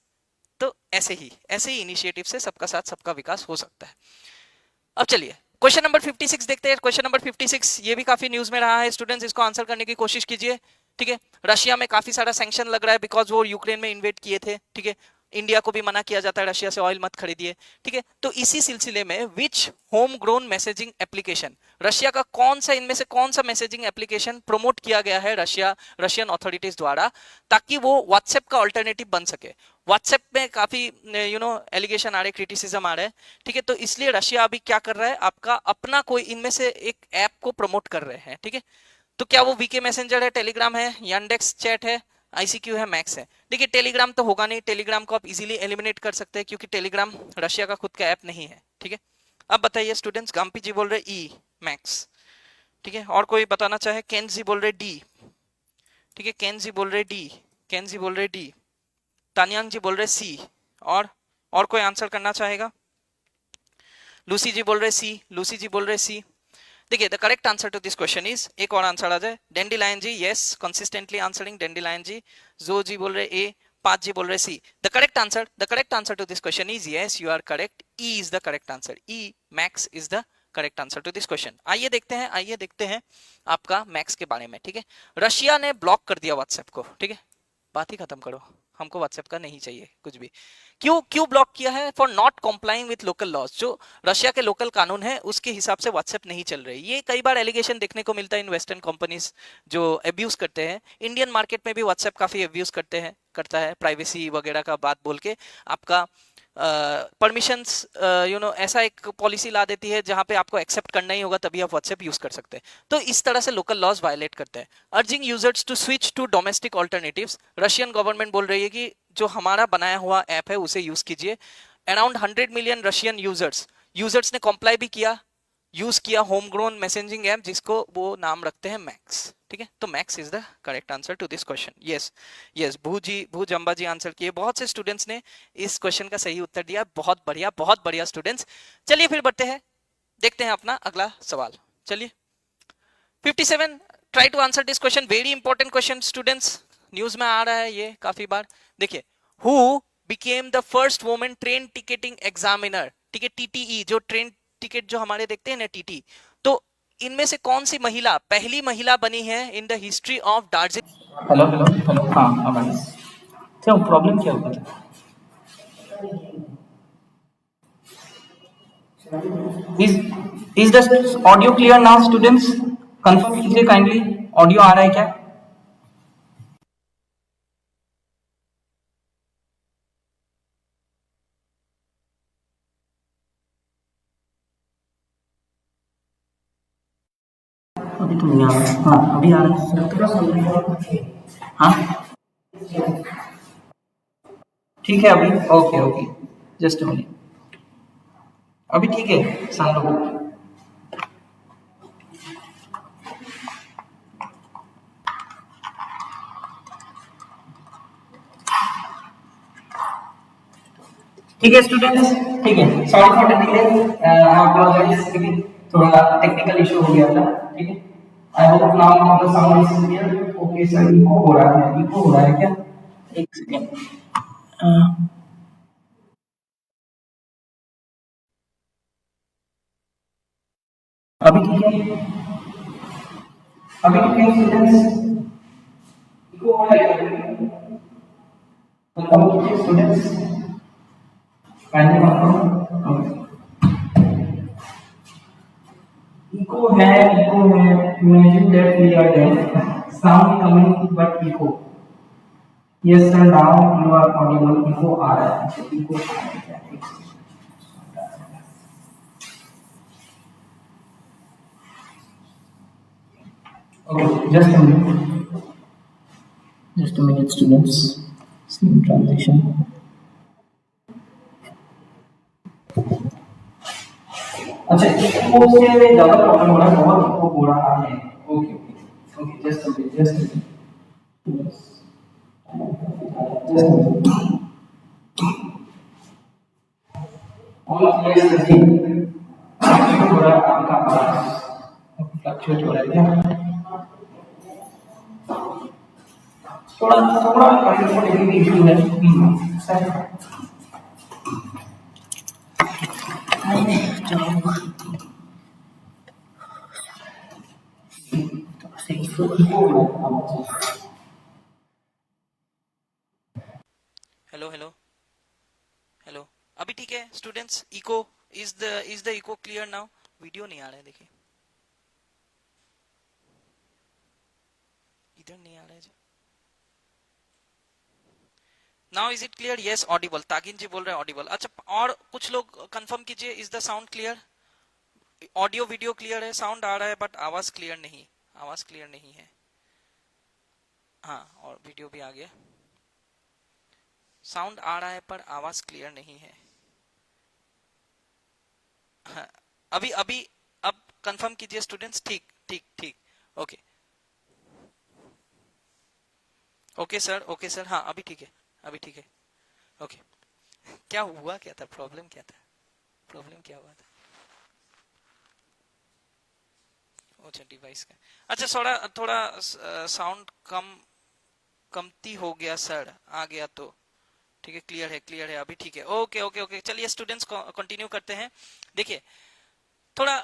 तो ऐसे ही इनिशिएटिव से सबका साथ सबका विकास हो सकता है। अब चलिए क्वेश्चन नंबर 56 देखते हैं। क्वेश्चन नंबर 56 ये भी काफी न्यूज में रहा है, स्टूडेंट्स इसको आंसर करने की कोशिश कीजिए। ठीक है, रशिया में काफी सारा सैंक्शन लग रहा है बिकॉज वो यूक्रेन में इन्वेट किए थे। ठीक है, इंडिया को भी मना किया जाता है रशिया से ऑयल मत खरीदिए। ठीक है, तो इसी सिलसिले में which home grown messaging application, Russia का कौन सा, इनमें से कौन सा मैसेजिंग एप्लीकेशन प्रमोट किया गया है रशियन अथॉरिटीज द्वारा ताकि वो व्हाट्सएप का ऑल्टरनेटिव बन सके। व्हाट्सएप में काफी एलिगेशन आ रहे, क्रिटिसिज्म आ रहे हैं। ठीक है, तो इसलिए रशिया अभी क्या कर रहा है, आपका अपना कोई इनमें से एक ऐप को प्रमोट कर रहे हैं। ठीक है, तो क्या वो वीके मैसेंजर है, टेलीग्राम है, यांडेक्स चैट है, आईसीक्यू है, मैक्स है। देखिए टेलीग्राम तो होगा नहीं, टेलीग्राम को आप इजीली एलिमिनेट कर सकते हैं क्योंकि टेलीग्राम रशिया का खुद का ऐप नहीं है। ठीक है, अब बताइए स्टूडेंट्स, गाम्पी जी बोल रहे ई मैक्स। ठीक है, और कोई बताना चाहे, केन जी बोल रहे डी। ठीक है, केन जी बोल रहे डी, केन जी बोल रहे डी, तानियांग जी बोल रहे सी, और कोई आंसर करना चाहेगा? लूसी जी बोल रहे सी, लूसी जी बोल रहे सी। देखिए the correct answer to this question is, एक और आंसर आ जाए, dandelion ji, yes consistently answering dandelion ji. जो जी बोल रहे ए, पांच जी बोल रहे C. The correct answer to this question is yes, you are correct, E is the correct answer, E max is the correct answer to this question. आइए देखते हैं आपका मैक्स के बारे में। ठीक है, रशिया ने ब्लॉक कर दिया व्हाट्सएप को। ठीक है, बात ही खत्म करो, हमको व्हाट्सएप का नहीं चाहिए कुछ भी। क्यों ब्लॉक किया है? For not complying with local laws, जो रशिया के लोकल कानून है उसके हिसाब से व्हाट्सएप नहीं चल रही। ये कई बार एलिगेशन देखने को मिलता है इन वेस्टर्न कंपनीज जो अब्यूज करते हैं। इंडियन मार्केट में भी व्हाट्सएप काफी अब्यूज करता है, प्राइवेसी वगैरह का बात बोल के आपका परमिशंस ऐसा एक पॉलिसी ला देती है जहां पे आपको एक्सेप्ट करना ही होगा तभी आप व्हाट्सएप यूज कर सकते हैं। तो इस तरह से लोकल लॉज वायलेट करते हैं। Urging users to switch to domestic alternatives, Russian government बोल रही है कि जो हमारा बनाया हुआ ऐप है उसे यूज कीजिए। अराउंड 100 मिलियन रशियन यूजर्स ने कॉम्प्लाई भी किया, यूज किया होम ग्रोन मैसेजिंग ऐप जिसको वो नाम रखते हैं मैक्स। ठीक है, तो Max is the correct answer to this question. Yes भू जंबा जी आंसर किए। बहुत से स्टूडेंट्स ने इस क्वेश्चन का सही उत्तर दिया, बहुत बढ़िया स्टूडेंट्स। चलिए फिर बढ़ते हैं, देखते हैं अपना अगला सवाल। चलिए 57, try to answer this question, very important question students, news में आ रहा है ये काफी बार। देखिए, who became the first women train ticketing examiner. ठीक है, टीटीई, जो ट्रेन टिकट जो हमारे देखते हैं ना टीटी, तो इनमें से कौन सी महिला पहली महिला बनी है in the history of Darjeeling? Hello hello hello, हाँ भाई, क्या प्रॉब्लम क्या होगा? Is the audio clear now students? Confirm कीजिए काइंडली, ऑडियो आ रहा है क्या? अभी तो नहीं आ रहा। हाँ अभी आ रहा है। हाँ ठीक है, अभी ओके ओके, जस्ट मिनट, अभी ठीक है सुन लो। ठीक है स्टूडेंट्स, ठीक है, sorry for the delay, I apologize, ठीक है, थोड़ा टेक्निकल इशू हो गया था। ठीक है, I hope now the sound is clear. Okay sir, echo हो रहा है, इको हो रहा है क्या? एक सेकेंड, अभी ठीक है, अभी ठीक है स्टूडेंट्स, इको हो रहा है, तो स्टूडेंट्स काइंडली कंफर्म। Echo है, imagine that we are deaf, sound coming but echo. Yes sir, now you are audible, echo आ रहा है, echo आ रहा है। Okay, just a minute students, scene transition. अच्छा, इको से ज्यादा प्रॉब्लम हो रहा है, बहुत इको हो रहा है। Okay okay okay, just a minute, just a minute. Just a minute. All clear है जी? फ्लक्चुएट हो रहा है आपका आवाज, फ्लक्चुएट हो रहा है क्या? थोड़ा थोड़ा कनेक्टिविटी इशू है। सर नहीं चलो सही तो इको हो रहा है आवाज। हेलो हेलो हेलो, अभी ठीक है students? Echo is the echo clear now? Video नहीं आ रहा है, देखिए इधर नहीं आ रहा है जी। Now is it clear? Yes, audible. Tagin ji बोल रहे हैं ऑडिबल। अच्छा, और कुछ लोग कंफर्म कीजिए, is the sound clear? Audio video clear है, साउंड आ रहा है बट आवाज क्लियर नहीं, आवाज क्लियर नहीं है। हाँ, और वीडियो भी आ गया। साउंड आ रहा है पर आवाज क्लियर नहीं है। हाँ, अभी अभी अब कंफर्म कीजिए स्टूडेंट्स। ठीक ठीक ठीक, okay okay sir, okay sir. हाँ, अभी ठीक है, अभी ठीक है। ओके, क्या हुआ, क्या था प्रॉब्लम, क्या था प्रॉब्लम, क्या हुआ था? अच्छा, डिवाइस का। अच्छा, थोड़ा थोड़ा साउंड कमती हो गया सर, आ गया तो ठीक है, क्लियर है, क्लियर है अभी, ठीक है। ओके ओके ओके, चलिए स्टूडेंट्स कंटिन्यू करते हैं। देखिए, थोड़ा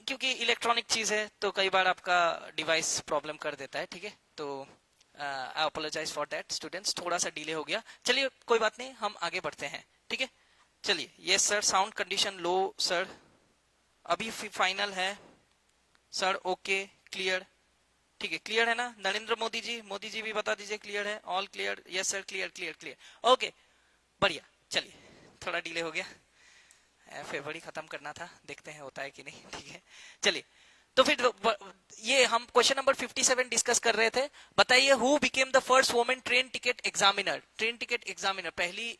क्योंकि इलेक्ट्रॉनिक चीज है तो कई बार आपका डिवाइस प्रॉब्लम कर देता है, ठीक है। तो आई अपोलोजाइज फॉर दैट स्टूडेंट्स, थोड़ा सा डिले हो गया। चलिए कोई बात नहीं, हम आगे बढ़ते हैं, ठीक है। चलिए, यस सर, साउंड कंडीशन लो सर, अभी फाइनल है सर। ओके, क्लियर, ठीक है, क्लियर है ना? नरेंद्र मोदी जी भी बता दीजिए क्लियर है, all clear? Yes sir, clear clear clear, okay, बढ़िया। चलिए, थोड़ा डिले हो गया, फेब्रुअरी खत्म करना था, देखते हैं होता है कि नहीं, ठीक है। चलिए, तो फिर ये हम क्वेश्चन नंबर 57 डिस्कस कर रहे थे। बताइए, who became the first women train ticket examiner? Train ticket examiner, पहली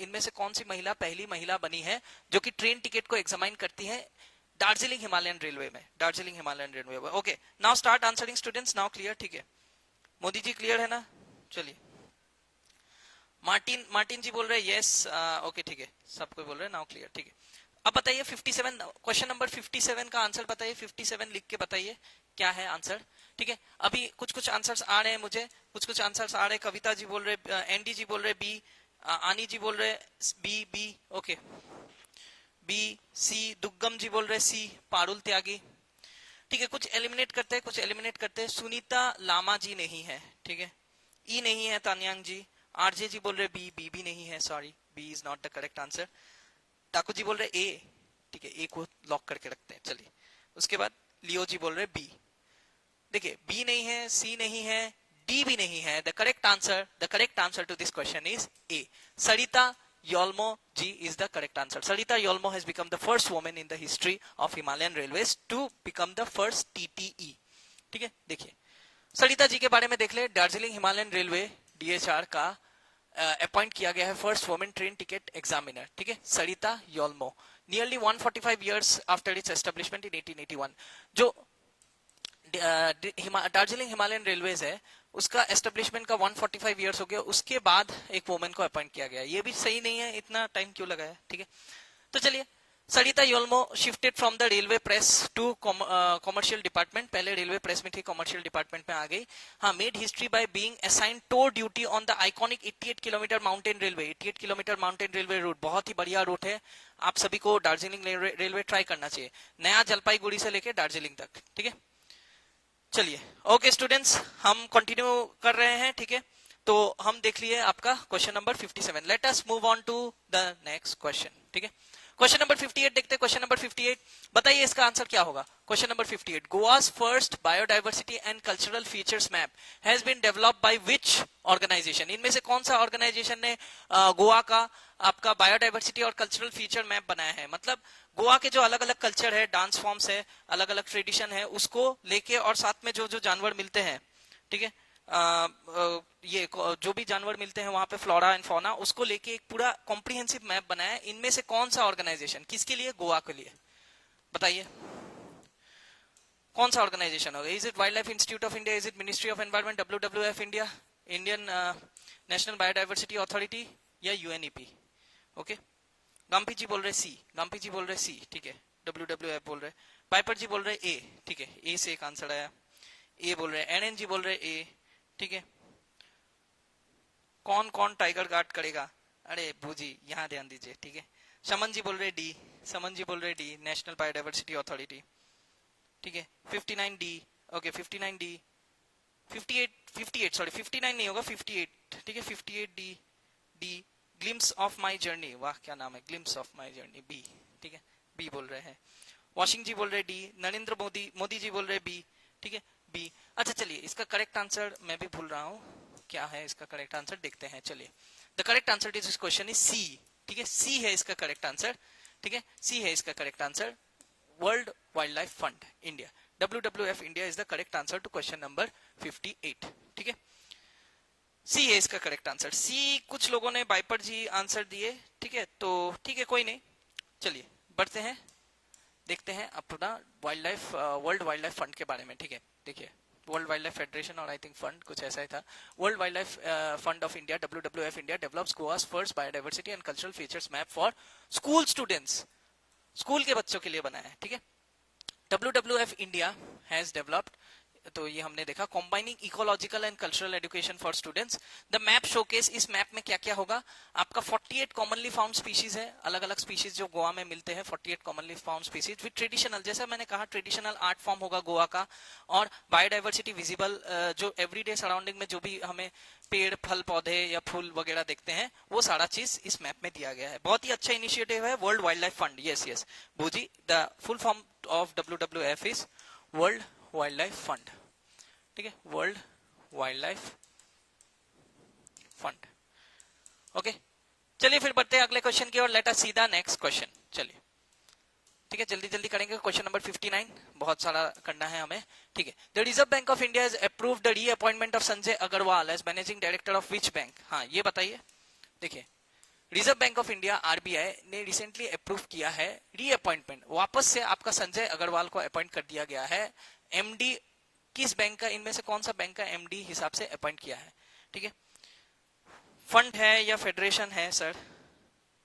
इनमें से कौन सी महिला पहली महिला बनी है जो कि ट्रेन टिकट को एग्जामिन करती है दार्जिलिंग हिमालयन रेलवे में? दार्जिलिंग हिमालयन रेलवे में। Okay, now start answering students, now clear, ठीक है। मोदी जी क्लियर है ना? चलिए, मार्टिन मार्टिन जी बोल रहे हैं यस, ओके ठीक है, सबको बोल रहे हैं नाउ क्लियर, ठीक है। अब बताइए 57, क्वेश्चन नंबर 57 का आंसर बताइए, 57 लिख के बताइए क्या है आंसर, ठीक है। अभी कुछ कुछ आंसर्स आ रहे हैं मुझे, कुछ कुछ आंसर्स आ रहे हैं। कविता जी बोल रहे, एनडी जी बोल रहे बी, आनी जी बोल रहे बी बी, ओके बी। सी, दुग्गम जी बोल रहे सी, पारुल त्यागी, ठीक है। कुछ एलिमिनेट करते हैं, कुछ एलिमिनेट करते हैं। सुनीता लामा जी नहीं है, ठीक है। ई नहीं है तान्यांग जी। आरजे जी बोल रहे बी, बी भी नहीं है, sorry, B is not the correct answer. Thakur ji बोल रहे ए, ठीक है, ए को लॉक करके रखते हैं, चलिए। उसके बाद लियो जी बोल रहे बी, देखिए बी नहीं है, सी नहीं है, डी भी नहीं है। The correct answer to this question is A, Sarita Yolmo ji is the correct answer. Sarita Yolmo has become the first woman in the history of Himalayan Railways to become the first TTE, ठीक है। देखिए, सरिता जी के बारे में देख ले, दार्जिलिंग हिमालयन रेलवे डीएचआर का appoint किया गया है first women train ticket examiner, ठीक है, Sarita Yolmo. Nearly 145 years after its establishment in 1881, जो दार्जिलिंग हिमालयन रेलवेज है उसका एस्टेब्लिशमेंट का 145 इयर्स हो गया, उसके बाद एक वुमेन को अपॉइंट किया गया। ये भी सही नहीं है, इतना टाइम क्यों लगा है, ठीक है। तो चलिए, Sarita Yolmo shifted from the railway press to commercial department, पहले रेलवे प्रेस में थी, कॉमर्शियल डिपार्टमेंट में आ गई। हाँ, made history by being assigned tour duty on the iconic 88 kilometre mountain railway. 88 kilometre mountain railway route बहुत ही बढ़िया रूट है, आप सभी को दार्जिलिंग रेलवे ट्राई करना चाहिए, नया जलपाईगुड़ी से लेकर दार्जिलिंग तक, ठीक है। चलिए, ओके स्टूडेंट्स, हम कंटिन्यू कर रहे हैं, ठीक है। तो हम देख लिए आपका question number 57। Let us move on to the next question, ठीक है। क्वेश्चन नंबर 58 देखते हैं। क्वेश्चन नंबर 58 बताइए इसका आंसर क्या होगा। Question number 58, गोवा's first biodiversity and cultural features map has been developed by which organization? इनमें से कौन सा ऑर्गेनाइजेशन ने गोवा का आपका बायोडाइवर्सिटी और कल्चरल फीचर मैप बनाया है। मतलब गोवा के जो अलग अलग कल्चर है, डांस फॉर्म्स है, अलग अलग ट्रेडिशन है, उसको लेके और साथ में जो जो जानवर मिलते हैं, ठीक है, ये जो भी जानवर मिलते हैं वहां पे फ्लोरा एंड फौना, उसको लेके एक पूरा कॉम्प्रिहेंसिव मैप बनाया है। इनमें से कौन सा ऑर्गेनाइजेशन, किसके लिए, गोवा के लिए, बताइए कौन सा ऑर्गेनाइजेशन होगा। Is it wild life institute of India, is it ministry of environment, WWF India, Indian national biodiversity authority, या UNEP? ओके, गांपी जी बोल रहे सी, गांपी जी बोल रहे सी, ठीक है, WWF बोल रहे, पाइपर जी बोल रहे ए, ठीक है, ए से एक आंसर आया, ए बोल रहे, NN जी बोल रहे ए, ठीक है। कौन कौन टाइगर गार्ड करेगा, अरे भूजी यहां ध्यान दीजिए, ठीक है। शमन जी बोल रहे डी, समन जी बोल रहे डी, नेशनल बायोडाइवर्सिटी अथॉरिटी, ठीक है। 59 डी, ओके 59 डी, 58 सॉरी 59 नहीं होगा 58, ठीक है, 58 D, D glimpse of my journey, वाह क्या नाम है, glimpse of my journey, B, ठीक है, बी बोल रहे हैं। वॉशिंग जी बोल रहे डी, नरेंद्र मोदी, मोदी जी बोल रहे बी, ठीक है, बी। अच्छा चलिए इसका करेक्ट आंसर मैं भी भूल रहा हूं, क्या है इसका करेक्ट आंसर देखते हैं। चलिए the correct answer to this question is C, ठीक है, सी है इसका करेक्ट आंसर, ठीक है, सी है इसका correct answer, world wild life fund India, WWF India is the correct answer to question number 58, ठीक है, सी है इसका करेक्ट आंसर। सी कुछ लोगों ने बाइपर जी आंसर दिए, ठीक है, तो ठीक है कोई नहीं, चलिए बढ़ते हैं, देखते हैं अपना wild life world wild life fund के बारे में, ठीक है। देखिए वर्ल्ड वाइल्ड लाइफ फेडरेशन और आई थिंक फंड कुछ ऐसा ही था। World wild life fund of India, WWF India develops Goa's first biodiversity and cultural features map for school students, school के बच्चों के लिए बनाया है, ठीक है। WWF इंडिया हैज डेवलप्ड, तो ये हमने देखा, combining ecological and cultural education for students. The map showcase, इस मैप में क्या क्या होगा आपका, 48 कॉमनली फाउंड स्पीशीज है, अलग अलग स्पीशीज जो गोवा में मिलते हैं, 48 commonly found species with traditional, जैसा मैंने कहा ट्रेडिशनल आर्ट फॉर्म होगा गोवा का, और बायोडाइवर्सिटी विजिबल, जो एवरीडे सराउंडिंग में जो भी हमें पेड़ फल पौधे या फूल वगैरह देखते हैं वो सारा चीज इस मैप में दिया गया है। बहुत ही अच्छा इनिशिएटिव है world wild life fund, yes yes भूजी, the full form of WWF is world wild life fund, ठीक है, world wild life fund. Okay चलिए फिर बढ़ते हैं अगले क्वेश्चन की ओर, let us see the next question. चलिए ठीक है जल्दी जल्दी करेंगे, क्वेश्चन नंबर 59 बहुत सारा करना है हमें, ठीक है। The Reserve Bank of India has approved the reappointment of Sanjay Agarwal as managing director of which bank, हाँ ये बताइए। देखिए Reserve Bank of India RBI ने रिसेंटली अप्रूव किया है रीअपॉइंटमेंट, वापस से आपका संजय अग्रवाल को अपॉइंट कर दिया गया है MD, किस बैंक का, इनमें से कौन सा बैंक का MD हिसाब से अपॉइंट किया है, ठीक है। फंड है या फेडरेशन है सर,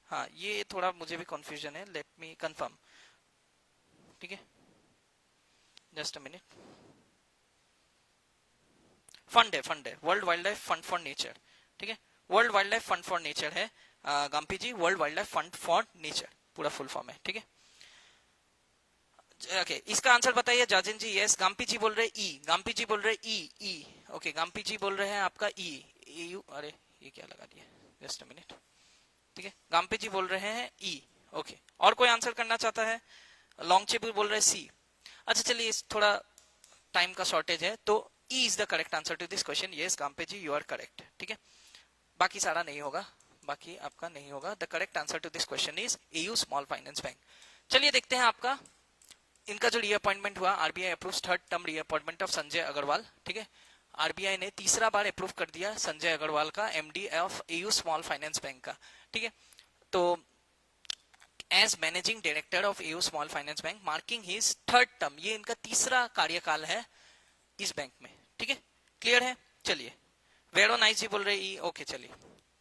हाँ ये थोड़ा मुझे भी कंफ्यूजन है, लेट मी कंफर्म, ठीक है, जस्ट अ मिनट। फंड है world wild life fund for nature, ठीक है, world wild life fund for nature है गांपी ji, world wild life fund for nature पूरा फुल फॉर्म है, ठीक है। ओके इसका आंसर बताइए जाजिन जी, यस, गांपी जी बोल रहे ई, गांपी जी बोल रहे ई, ओके गांपी जी बोल रहे हैं आपका EU, अरे ये क्या लगा दिया, जस्ट अ मिनट, ठीक है, गांपी जी बोल रहे हैं ई, ओके। और कोई आंसर करना चाहता है, लॉन्ग चिप बोल रहे सी, अच्छा चलिए थोड़ा टाइम का शॉर्टेज है तो E is the correct answer to this question, yes गांपे जी यू आर करेक्ट, ठीक है, बाकी सारा नहीं होगा, बाकी आपका नहीं होगा, the correct answer to this question is AU small finance bank. चलिए देखते हैं आपका इनका जो रीअपॉइंटमेंट हुआ, RBI approves third term reappointment of Sanjay Agarwal, ठीक है, RBI ने तीसरा बार अप्रूव कर दिया संजय अग्रवाल का MD of AU small finance bank का, ठीक है, तो as managing director of AU small finance bank marking his third term, ये इनका तीसरा कार्यकाल है इस बैंक में, ठीक है, क्लियर है। चलिए वेरो नाइस जी बोल रहे ई, ओके चलिए,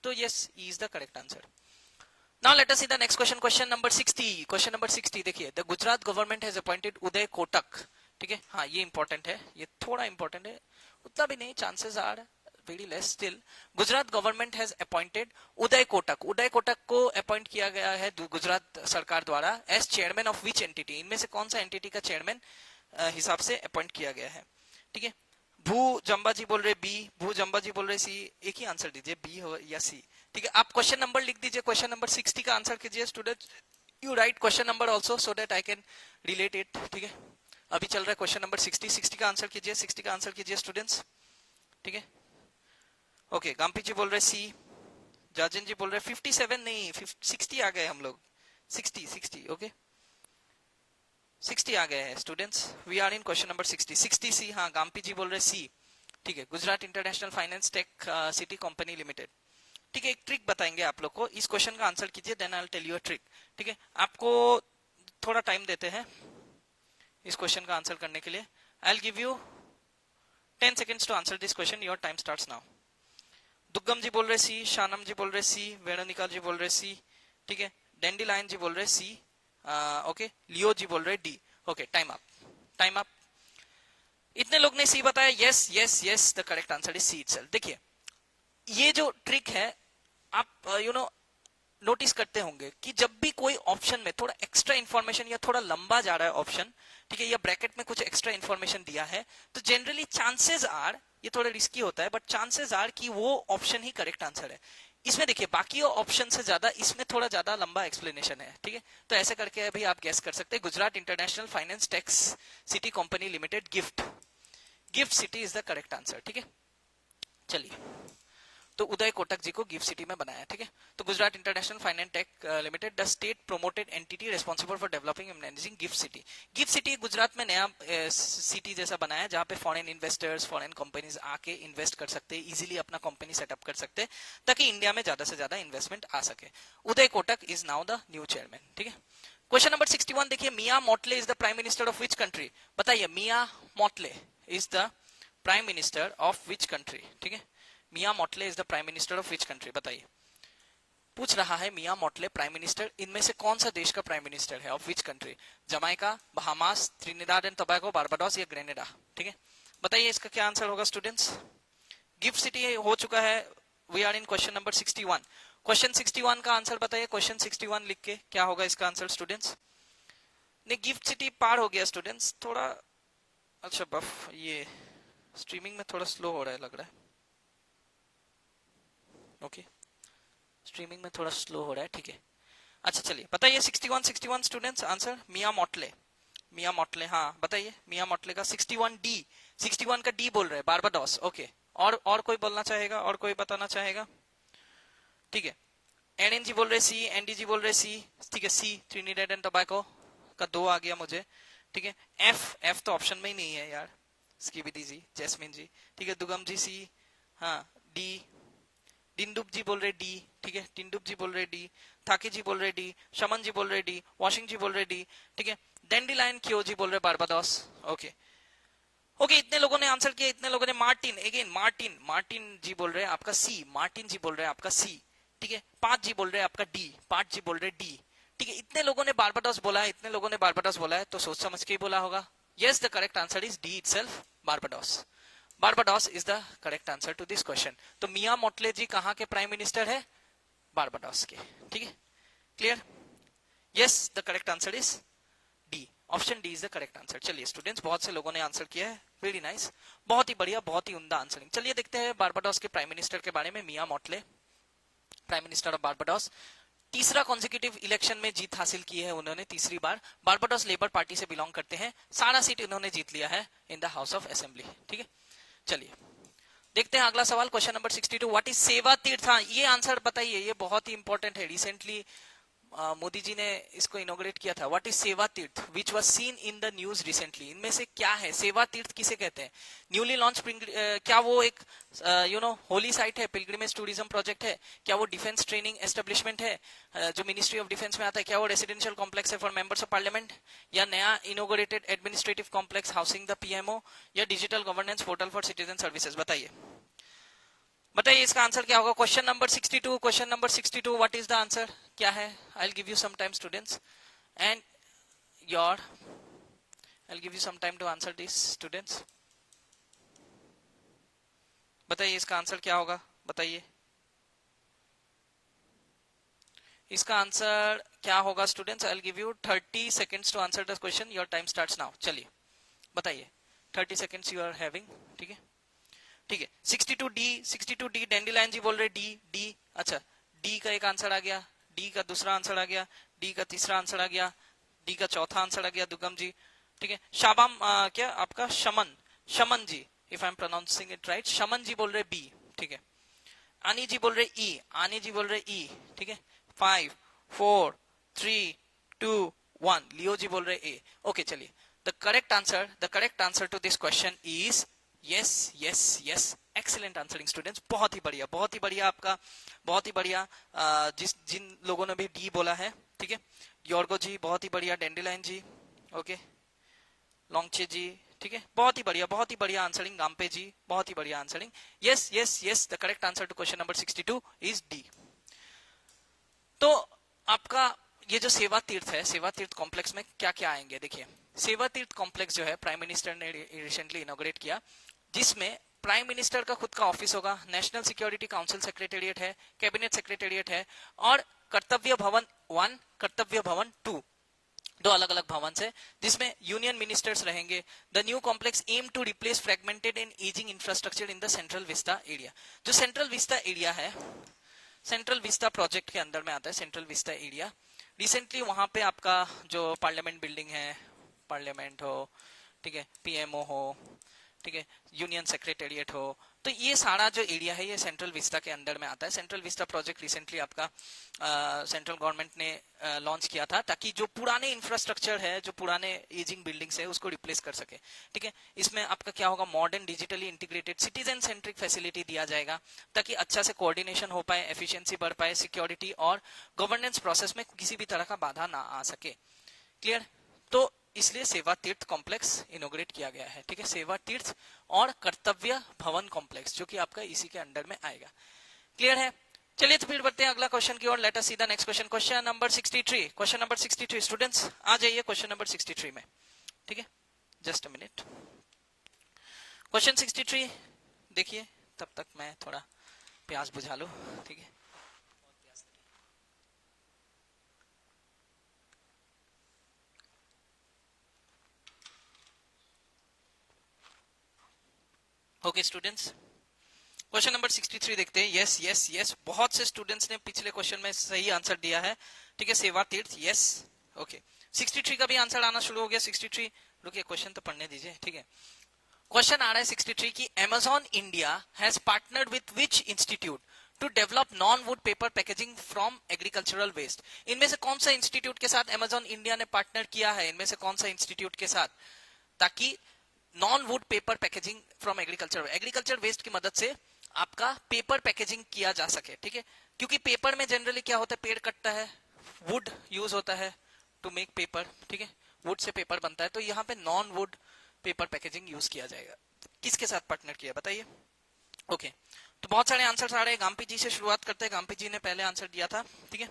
तो yes E is the correct answer. Now let us see the next question, question number 60, question number 60 देखिए, the Gujarat government has appointed Uday Kotak, ठीक है, हाँ ये इंपॉर्टेंट है, ये थोड़ा इंपॉर्टेंट है, उतना भी नहीं, chances are very less still. Gujarat government has appointed Uday Kotak, Uday Kotak को अपॉइंट किया गया है गुजरात सरकार द्वारा as chairman of which entity, इनमें से कौन सा एंटिटी का चेयरमैन हिसाब से अपॉइंट किया गया है, ठीक है। भू जम्बा जी बोल रहे बी, भू जम्बा जी बोल रहे सी, एक ही आंसर दीजिए बी हो या सी, ठीक है। आप क्वेश्चन नंबर लिख दीजिए, क्वेश्चन नंबर 60 का आंसर कीजिए student, you right question number also so that I can relate it, ठीक है। अभी चल रहा है क्वेश्चन नंबर 60 का आंसर कीजिए, 60 का आंसर कीजिए स्टूडेंट्स, ठीक है। ओके, गांपी जी बोल रहे सी, जाजिन जी बोल रहे 57 नहीं 60 आ गए हम लोग, 60 ओके 60 आ गए हैं students. We are in question number 60 C. हाँ, गांपी जी बोल रहे सी, ठीक है। Gujarat International Finance Tec City Company Limited, ठीक है। एक ट्रिक बताएंगे आप लोग को, इस क्वेश्चन का आंसर कीजिए, then I will tell you a trick, ठीक है। आपको थोड़ा टाइम देते हैं इस क्वेश्चन का आंसर करने के लिए। I will give you 10 seconds to answer this question, your time starts now. दुग्गम जी बोल रहे सी, शानम जी बोल रहे सी, वेणुनिका जी बोल रहे सी, ठीक है। डेंडीलाइन जी बोल रहे सी, ओके। लियो जी बोल रहे D. Okay, time up, time up. इतने लोग ने सी बताया, yes yes yes, the correct answer is C itself. देखिए ये जो ट्रिक है आप यू नो नोटिस करते होंगे कि जब भी कोई ऑप्शन में थोड़ा एक्स्ट्रा इंफॉर्मेशन या थोड़ा लंबा जा रहा है ऑप्शन, ठीक है, या ब्रैकेट में कुछ एक्स्ट्रा इंफॉर्मेशन दिया है, तो जनरली चांसेस आर, ये थोड़ा रिस्की होता है, बट चांसेस आर कि वो ऑप्शन ही करेक्ट आंसर है। इसमें देखिए बाकी ऑप्शन से ज्यादा इसमें थोड़ा ज्यादा लंबा एक्सप्लेनेशन है, ठीक है। तो ऐसे करके अभी आप गेस कर सकते हैं, Gujarat International finance tax city Company limited gift, gift city is the correct answer, ठीक है। चलिए, तो उदय कोटक जी को गिफ्ट सिटी में बनाया, ठीक है। तो Gujarat International Finance take limited the state promoted entity responsible for developing and managing gift city. Gift city Gujarat में नया सिटी जैसा बनाया है, जहां पे फॉरेन इन्वेस्टर्स, फॉरेन कंपनीज आके इन्वेस्ट कर सकते हैं, इजीली अपना कंपनी सेटअप कर सकते हैं, ताकि इंडिया में ज्यादा से ज्यादा इन्वेस्टमेंट आ सके। Uday Kotak is now the new chairman, ठीक है। क्वेश्चन नंबर 61 देखिए, Mia Mottley is the prime minister of which country. बताइए, Mia Mottley is the prime minister of which country, ठीक है। Mia Mottley is the prime minister of which country, बताइए। पूछ रहा है मिया मोटले प्राइम मिनिस्टर इनमें से कौन सा देश का प्राइम मिनिस्टर है, of which country. Jamaica, Bahamas, Trinidad and Tobago, Barbados या ग्रेनेडा, ठीक है। बताइए इसका क्या आंसर होगा स्टूडेंट्स। गिफ्ट सिटी हो चुका है, we are in question number 61। Question 61 का आंसर बताइए, क्वेश्चन 61 लिख के क्या होगा इसका आंसर स्टूडेंट्स। नहीं, गिफ्ट सिटी पार हो गया स्टूडेंट्स, थोड़ा अच्छा बफ, ये स्ट्रीमिंग में थोड़ा स्लो हो रहा है लग रहा है, ओके स्ट्रीमिंग में थोड़ा स्लो हो रहा है, ठीक है। अच्छा चलिए बताइए 61 स्टूडेंट्स आंसर, मिया मोटले, मिया मोटले, हाँ बताइए मिया मोटले का 61 डी, 61 का डी बोल रहे हैं, बारबाडोस, ओके। और कोई बोलना चाहेगा, और कोई बताना चाहेगा, ठीक है। एनएन जी बोल रहे सी, एनडी जी बोल रहे सी, ठीक है। सी ट्रिनिडेड एंड टोबैगो का 2 आ गया मुझे, ठीक है। एफ तो ऑप्शन में ही नहीं है यार, स्कीबिडी जी, जैस्मिन जी, ठीक है। दुगम जी सी, हाँ। डी, टिंडुप जी बोल रहे डी, ठीक है। टिंडुप जी बोल रहे डी, थाकी जी बोल रहे डी, शमन जी बोल रहे डी, वॉशिंग जी बोल रहे डी, ठीक है। डेंडीलाइन क्यो जी बोल रहे बारबाडोस, ओके ओके। इतने लोगों ने आंसर किया, इतने लोगों ने मार्टिन, अगेन मार्टिन, मार्टिन जी बोल रहे हैं आपका सी, मार्टिन जी बोल रहे हैं आपका सी, ठीक है। 5 जी बोल रहे हैं आपका डी, 5 जी बोल रहे डी, ठीक है। इतने लोगों ने बारबाडोस बोला है, इतने लोगों ने बारबाडोस बोला है, तो सोच समझ के ही बोला होगा। Yes, the correct answer is D itself, Barbados. Barbados is the correct answer to this question. तो मिया मोटले जी कहां के प्राइम मिनिस्टर है, बारबाडोस के, ठीक है। Clear, yes, the correct answer is D, option D is the correct answer. चलिए students, बहुत से लोगों ने आंसर किया है, वेरी नाइस, बहुत ही बढ़िया, बहुत ही उम्दा आंसरिंग। चलिए देखते हैं बारबाडोस के प्राइम मिनिस्टर के बारे में। Mia Mottley, prime minister of Barbados, तीसरा कॉन्जिक्यूटिव इलेक्शन में जीत हासिल की है उन्होंने, तीसरी बार। बारबाडोस लेबर पार्टी से बिलोंग करते हैं, सारा सीट इन्होंने जीत लिया है in the House of Assembly, ठीक है। चलिए देखते हैं अगला सवाल, क्वेश्चन नंबर 62, व्हाट इज सेवा तीर्थ। हाँ, ये आंसर बताइए, ये बहुत ही इंपॉर्टेंट है, रिसेंटली मोदी जी ने इसको इनोग्रेट किया था। व्हाट इज सेवा तीर्थ which was seen in the news recently. इनमें से क्या है, सेवा तीर्थ किसे कहते हैं। न्यूली लॉन्च, क्या वो एक होली साइट है, पिलग्रिमेज टूरिज्म प्रोजेक्ट है, क्या वो डिफेंस ट्रेनिंग एस्टेब्लिशमेंट है जो मिनिस्ट्री ऑफ डिफेंस में आता है, क्या वो रेसिडेंशियल कॉम्प्लेक्स है फॉर मेंबर्स ऑफ पार्लियामेंट, या नया inaugurated administrative complex housing the PMO, या digital governance portal for citizen services. बताइए बताइए इसका आंसर क्या होगा। Question number 62, question number 62, what is the answer, क्या है। I will give you some time students and your, I will give you some time to answer this students. बताइए इसका answer क्या होगा, बताइए इसका आंसर क्या होगा students. I will give you 30 seconds to answer the question, your time starts now. चलिए बताइए, 30 सेकंड्स यू आर हैविंग, ठीक है ठीक है। 62 डी, 62 डी, डेंडीलाइन जी बोल रहे डी, डी, अच्छा डी का एक आंसर आ गया, डी का दूसरा आंसर आ गया, डी का तीसरा आंसर आ गया, डी का चौथा आंसर आ गया दुर्गम जी, ठीक है। शाबाम क्या आपका Shaman, Shaman ji, if I am pronouncing it right, Shaman ji बोल रहे बी, ठीक है। आनी जी बोल रहे ई, आनी जी बोल रहे ई, ठीक है। 5 4 3 2 1, लियो जी बोल रहे ए। ओके चलिए, the correct answer to this question is yes yes yes, excellent answering students, बहुत ही बढ़िया, बहुत ही बढ़िया आपका, बहुत ही बढ़िया। जिन लोगों ने भी डी बोला है, ठीक है, योर्गो जी बहुत ही बढ़िया, डेंडिलाइन जी, ओके, लोंगचे जी, ठीक है, बहुत ही बढ़िया, बहुत ही बढ़िया आंसरिंग, गांपे जी बहुत ही बढ़िया answering, yes yes yes, the correct answer to question number 62 is D. तो आपका ये जो सेवा तीर्थ है, सेवा तीर्थ कॉम्प्लेक्स में क्या क्या आएंगे, देखिए सेवा तीर्थ कॉम्प्लेक्स जो है प्राइम मिनिस्टर ने रिसेंटली इनॉग्रेट किया, जिसमें प्राइम मिनिस्टर का खुद का ऑफिस होगा, नेशनल सिक्योरिटी काउंसिल सेक्रेटेरिएट है, कैबिनेट सेक्रेटेरिएट है, और कर्तव्य भवन 1, कर्तव्य भवन 2, दो अलग अलग भवन है जिसमें यूनियन मिनिस्टर्स रहेंगे। The new complex aim to replace fragmented and ageing infrastructure in the Central Vista area. जो सेंट्रल विस्टा एरिया है, सेंट्रल विस्टा प्रोजेक्ट के अंदर में आता है सेंट्रल विस्टा एरिया। रिसेंटली वहां पे आपका जो पार्लियामेंट बिल्डिंग है, पार्लियामेंट हो, ठीक है, पीएमओ हो, ठीक है, यूनियन सेक्रेटेरिएट हो, तो ये सारा जो एरिया है ये सेंट्रल विस्टा के अंदर में आता है। सेंट्रल विस्टा प्रोजेक्ट रिसेंटली आपका सेंट्रल गवर्नमेंट ने लॉन्च किया था, ताकि जो पुराने इंफ्रास्ट्रक्चर है, जो पुराने एजिंग बिल्डिंग्स है, उसको रिप्लेस कर सके, ठीक है। इसमें आपका क्या होगा, modern digitally integrated citizen centric facility दिया जाएगा, ताकि अच्छा से कोऑर्डिनेशन हो पाए, एफिशिएंसी बढ़ पाए, सिक्योरिटी और गवर्नेंस प्रोसेस में किसी भी तरह का बाधा ना आ सके। क्लियर? तो इसलिए सेवा तीर्थ कॉम्प्लेक्स इनोग्रेट किया गया है, ठीक है, सेवा तीर्थ और कर्तव्य भवन कॉम्प्लेक्स, जो कि आपका इसी के अंडर में आएगा। क्लियर है? चलिए तो फिर बढ़ते हैं अगला क्वेश्चन की ओर। Let us see the next question, question number 63। Question number 63 students आ जाइए क्वेश्चन नंबर 63 में, ठीक है, जस्ट अ मिनट। क्वेश्चन 63 देखिए, तब तक मैं थोड़ा प्यास बुझा लूं, ठीक है। ओके स्टूडेंट्स, क्वेश्चन नंबर 63 देखते हैं। यस यस यस, बहुत से स्टूडेंट्स ने पिछले क्वेश्चन में सही आंसर दिया है, ठीक है, सेवा तीर्थ, यस। ओके, 63 का भी आंसर आना शुरू हो गया। 63, रुकिए क्वेश्चन तो पढ़ने दीजिए, ठीक है। क्वेश्चन आ रहा है 63 की, Amazon India has partnered with which institute to develop non wood paper packaging from agricultural waste. इनमें से कौन सा इंस्टीट्यूट के साथ Amazon इंडिया ने पार्टनर किया है, इनमें से कौन सा इंस्टीट्यूट के साथ, ताकि non wood paper packaging from agriculture waste की मदद से आपका पेपर पैकेजिंग किया जा सके, ठीक है। क्योंकि पेपर में जनरली क्या होता है, पेड़ कटता है, वुड यूज होता है टू मेक पेपर, ठीक है, वुड से पेपर बनता है, तो यहाँ पे non wood paper packaging use किया जाएगा। किसके साथ पार्टनर किया बताइए? ओके, तो बहुत सारे आंसर आ रहे हैं। गांपी जी से शुरुआत करते हैं, गांपी जी ने पहले आंसर दिया था, ठीक है।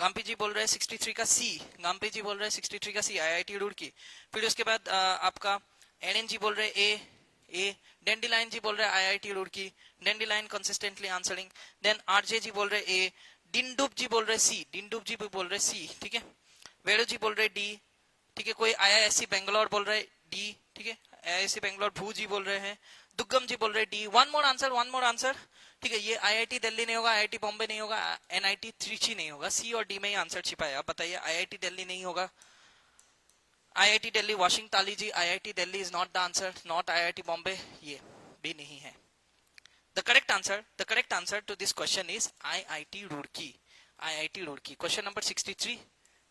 गांपी जी बोल रहे हैं 63 का सी, गांपी जी बोल रहे हैं 63 का सी, IIT रुड़की। फिर उसके बाद आपका एनएन जी बोल रहे हैं ए, डेंडिलाइन जी बोल रहे हैं IIT Roorkee, dandelion consistently answering. Then RJ ji बोल रहे ए, डिंडुब जी बोल रहे सी, डिंडुब जी भी बोल रहे सी, ठीक है। वेणु जी बोल रहे डी, ठीक है। कोई IISc बेंगलोर बोल रहे डी, ठीक है, IISc बेंगलोर भू जी बोल रहे हैं, दुग्गम जी बोल रहे डी। वन मोर आंसर, ठीक है। ये IIT दिल्ली नहीं होगा, IIT बॉम्बे नहीं होगा, NIT त्रिची नहीं होगा, सी और डी में ही आंसर छिपा है। आप बताइए, IIT दिल्ली नहीं होगा, IIT दिल्ली, वॉशिंग ताली जी, IIT Delhi is not the answer, not IIT Bombay, ये भी नहीं है। The correct answer to this question is IIT Roorkee, IIT Roorkee। Question number 63,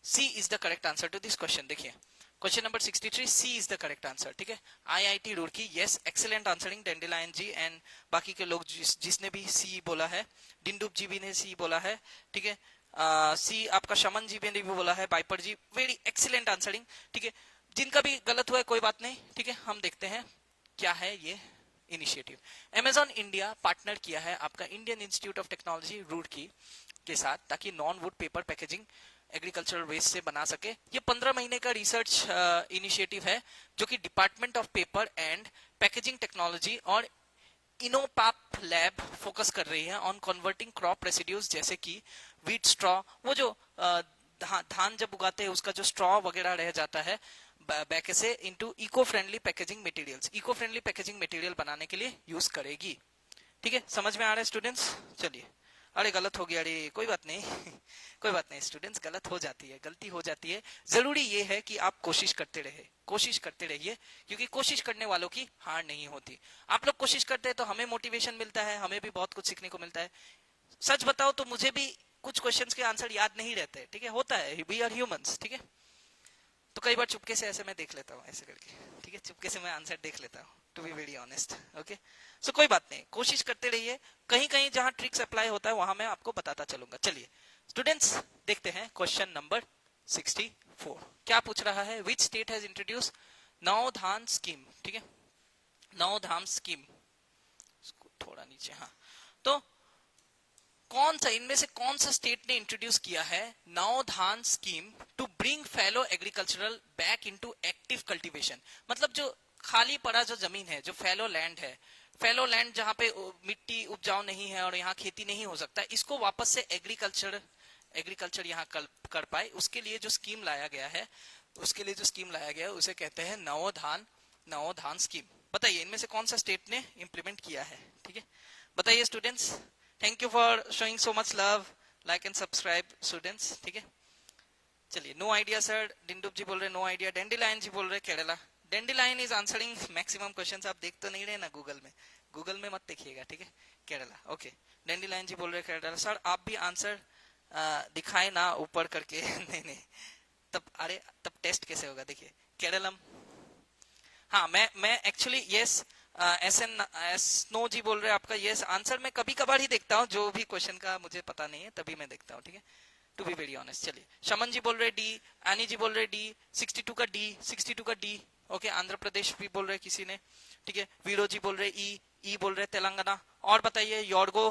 C is the correct answer to this question। देखिए, question number 63 C is the correct answer, ठीक है, IIT Roorkee। yes, excellent answering dandelion ji and बाकी के लोग जिसने भी C बोला है, डिंडुब जी भी ने C बोला है, ठीक है। सी आपका शमन जी ने भी बोला है, बाइपर जी, वेरी एक्सीलेंट आंसरिंग, ठीक है। जिनका भी गलत हुआ है कोई बात नहीं, ठीक है। हम देखते हैं क्या है ये इनिशिएटिव। Amazon इंडिया पार्टनर किया है आपका Indian Institute of Technology Roorkee के साथ, ताकि non wood paper packaging agricultural waste से बना सके। ये 15 महीने का रिसर्च इनिशिएटिव है, जो कि department of paper and packaging technology और इनोपाप लैब फोकस कर रही है ऑन कन्वर्टिंग क्रॉप रेसिड्यूज, जैसे कि व्हीट स्ट्रॉ, वो जो धान जब उगाते हैं उसका जो स्ट्रॉ वगैरह रह जाता है बैक से, into eco friendly packaging materials, eco friendly packaging material बनाने के लिए यूज करेगी, ठीक है। समझ में आ रहा है स्टूडेंट्स? चलिए अरे गलत हो गया, अरे कोई बात नहीं कोई बात नहीं स्टूडेंट्स, गलत हो जाती है, गलती हो जाती है। जरूरी ये है कि आप कोशिश करते रहे, कोशिश करते रहिए, क्योंकि कोशिश करने वालों की हार नहीं होती। आप लोग कोशिश करते हैं तो हमें मोटिवेशन मिलता है, हमें भी बहुत कुछ सीखने को मिलता है। सच बताओ तो मुझे भी कुछ क्वेश्चंस के आंसर याद नहीं रहते, ठीक है, होता है, वी आर ह्यूमंस, ठीक है। तो कई बार चुपके से ऐसे मैं देख लेता हूँ ऐसे करके, ठीक है, चुपके से मैं आंसर देख लेता हूँ, to be very honest, okay. So कोई बात नहीं, कोशिश करते रहिए, कहीं कहीं जहां ट्रिक्स अप्लाई होता है वहां मैं आपको बताता चलूंगा। चलिए स्टूडेंट्स, देखते हैं क्वेश्चन नंबर 64। क्या पूछ रहा है, which state has introduce Navdhan scheme, ठीक है, नवधाम स्कीम, थोड़ा नीचे, हाँ। तो कौन सा इनमें से कौन सा स्टेट ने इंट्रोड्यूस किया है Navdhan scheme to bring fallow agricultural back into active cultivation. मतलब जो खाली पड़ा जो जमीन है, जो फेलो लैंड है, फेलो लैंड जहां पे मिट्टी उपजाऊ नहीं है और यहाँ खेती नहीं हो सकता, इसको वापस से एग्रीकल्चर यहाँ कर पाए, उसके लिए जो स्कीम लाया गया है, उसके लिए जो स्कीम लाया गया है उसे कहते हैं नवोधान स्कीम। बताइए इनमें से कौन सा स्टेट ने इंप्लीमेंट किया है, ठीक है, बताइए students. Thank you for showing so much love, like and subscribe students, ठीक है। चलिए, नो आइडिया सर, डिंडुप जी बोल रहे नो आइडिया, डेंडिलाइन जी बोल रहे Kerala, dandelion is answering maximum questions. आप देख तो नहीं रहे ना गूगल में, गूगल में मत देखिएगा, ठीक है, केरला, ओके। डेंडिलाइन जी बोल रहे केरला। सर आप भी आंसर दिखाए ना ऊपर करके नहीं नहीं, तब अरे तब टेस्ट कैसे होगा, देखिए केरलम। हाँ, मैं एक्चुअली यस, स्नो जी बोल रहे हैं आपका यस आंसर मैं कभी कभार ही देखता हूँ, जो भी क्वेश्चन का मुझे पता नहीं है तभी मैं देखता हूँ, ठीक है, टू बी वेरी ऑनेस्ट। चलिए, शमन जी बोल रहे डी, एनी जी बोल रहे डी, 62 का डी, 62 का डी, ओके। आंध्र प्रदेश भी बोल रहे किसी ने, ठीक है। वीरो जी बोल रहे ई बोल रहे तेलंगाना। और बताइए, योर्गो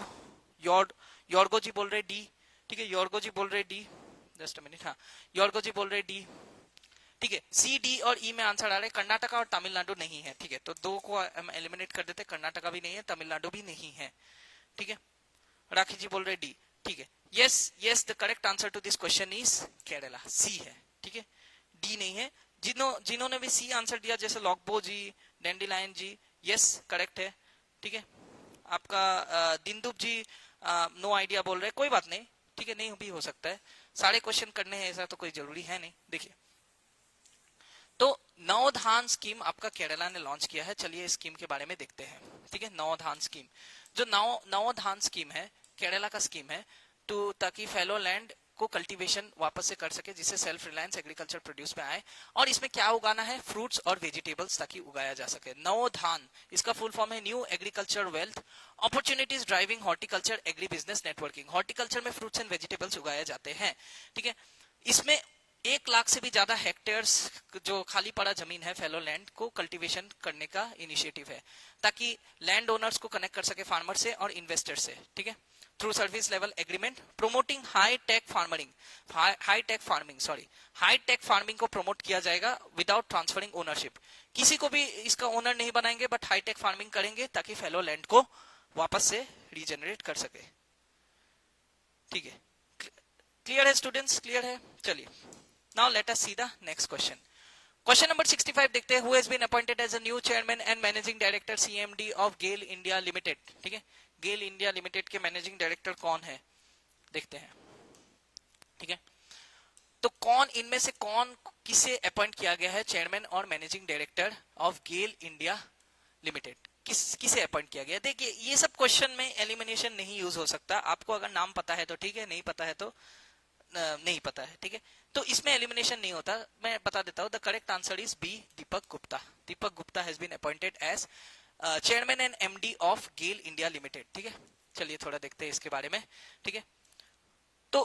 जी बोल रहे डी, ठीक है, योर्गो जी बोल रहे डी, जस्ट अ मिनट, हाँ, योर्गो जी बोल रहे डी, ठीक है। सी डी और ई में आंसर आ रहे हैं, कर्नाटका और तमिलनाडु नहीं है, ठीक है, तो दो को हम एलिमिनेट कर देते, कर्नाटका भी नहीं है, तमिलनाडु भी नहीं है, ठीक है। राखी जी बोल रहे डी, ठीक है, yes yes, the correct answer to this question is Kerala, C है, ठीक है, डी नहीं है। जिन्होंने भी सी आंसर दिया, जैसे लॉकबो जी, डेंडिलाइन जी, यस करेक्ट है, ठीक है। आपका दिंदुप जी नो आइडिया बोल रहे हैं, कोई बात नहीं, ठीक है, नहीं भी हो सकता है, सारे क्वेश्चन करने हैं ऐसा तो कोई जरूरी है नहीं। देखिए, तो नवधान स्कीम आपका केरला ने लॉन्च किया है, चलिए इस स्कीम के बारे में देखते हैं, ठीक है। नवधान स्कीम, जो नवधान स्कीम है, केरला का स्कीम है, तो ताकि फेलो लैंड को कल्टीवेशन वापस से कर सके, जिससे सेल्फ रिलायंस एग्रीकल्चर प्रोड्यूस में आए। और इसमें क्या उगाना है, फ्रूट्स और वेजिटेबल्स, ताकि उगाया जा सके। नवधान, इसका फुल फॉर्म है new agriculture wealth opportunities driving horticulture agri business networking. Horticulture में फ्रूट्स एंड वेजिटेबल्स उगाए जाते हैं, ठीक है। इसमें 1 लाख से भी ज्यादा हेक्टेयर्स जो खाली पड़ा जमीन है फेलो लैंड को कल्टीवेशन करने का इनिशिएटिव है, ताकि लैंड ओनर्स को कनेक्ट कर सके फार्मर से और इन्वेस्टर से, ठीक है, through service level agreement, promoting high tech farming को प्रमोट किया जाएगा विदाउट ट्रांसफरिंग ओनरशिप। किसी को भी इसका ओनर नहीं बनाएंगे, बट हाई टेक फार्मिंग करेंगे ताकि फेलो लैंड को वापस से रीजनरेट कर सके, ठीक है। क्लियर है स्टूडेंट्स, क्लियर है। चलिए, now let us see the next question. Question number 65 देखते हैं, who has been appointed as a new chairman and managing director CMD of GAIL India Limited, ठीक है, GAIL India Limited के managing director कौन है, देखते हैं, ठीक है। तो कौन इनमें से कौन किसे अपॉइंट किया गया है चेयरमैन और managing director of GAIL India Limited, किसे अपॉइंट किया गया। देखिए, ये सब क्वेश्चन में एलिमिनेशन नहीं यूज हो सकता, आपको अगर नाम पता है तो ठीक है, नहीं पता है तो नहीं पता है, ठीक है, तो इसमें एलिमिनेशन नहीं होता। मैं बता देता हूं, the correct answer is B, Deepak Gupta. Deepak Gupta has been appointed as chairman and MD of GAIL India Limited, ठीक है। चलिए थोड़ा देखते हैं इसके बारे में, ठीक है। तो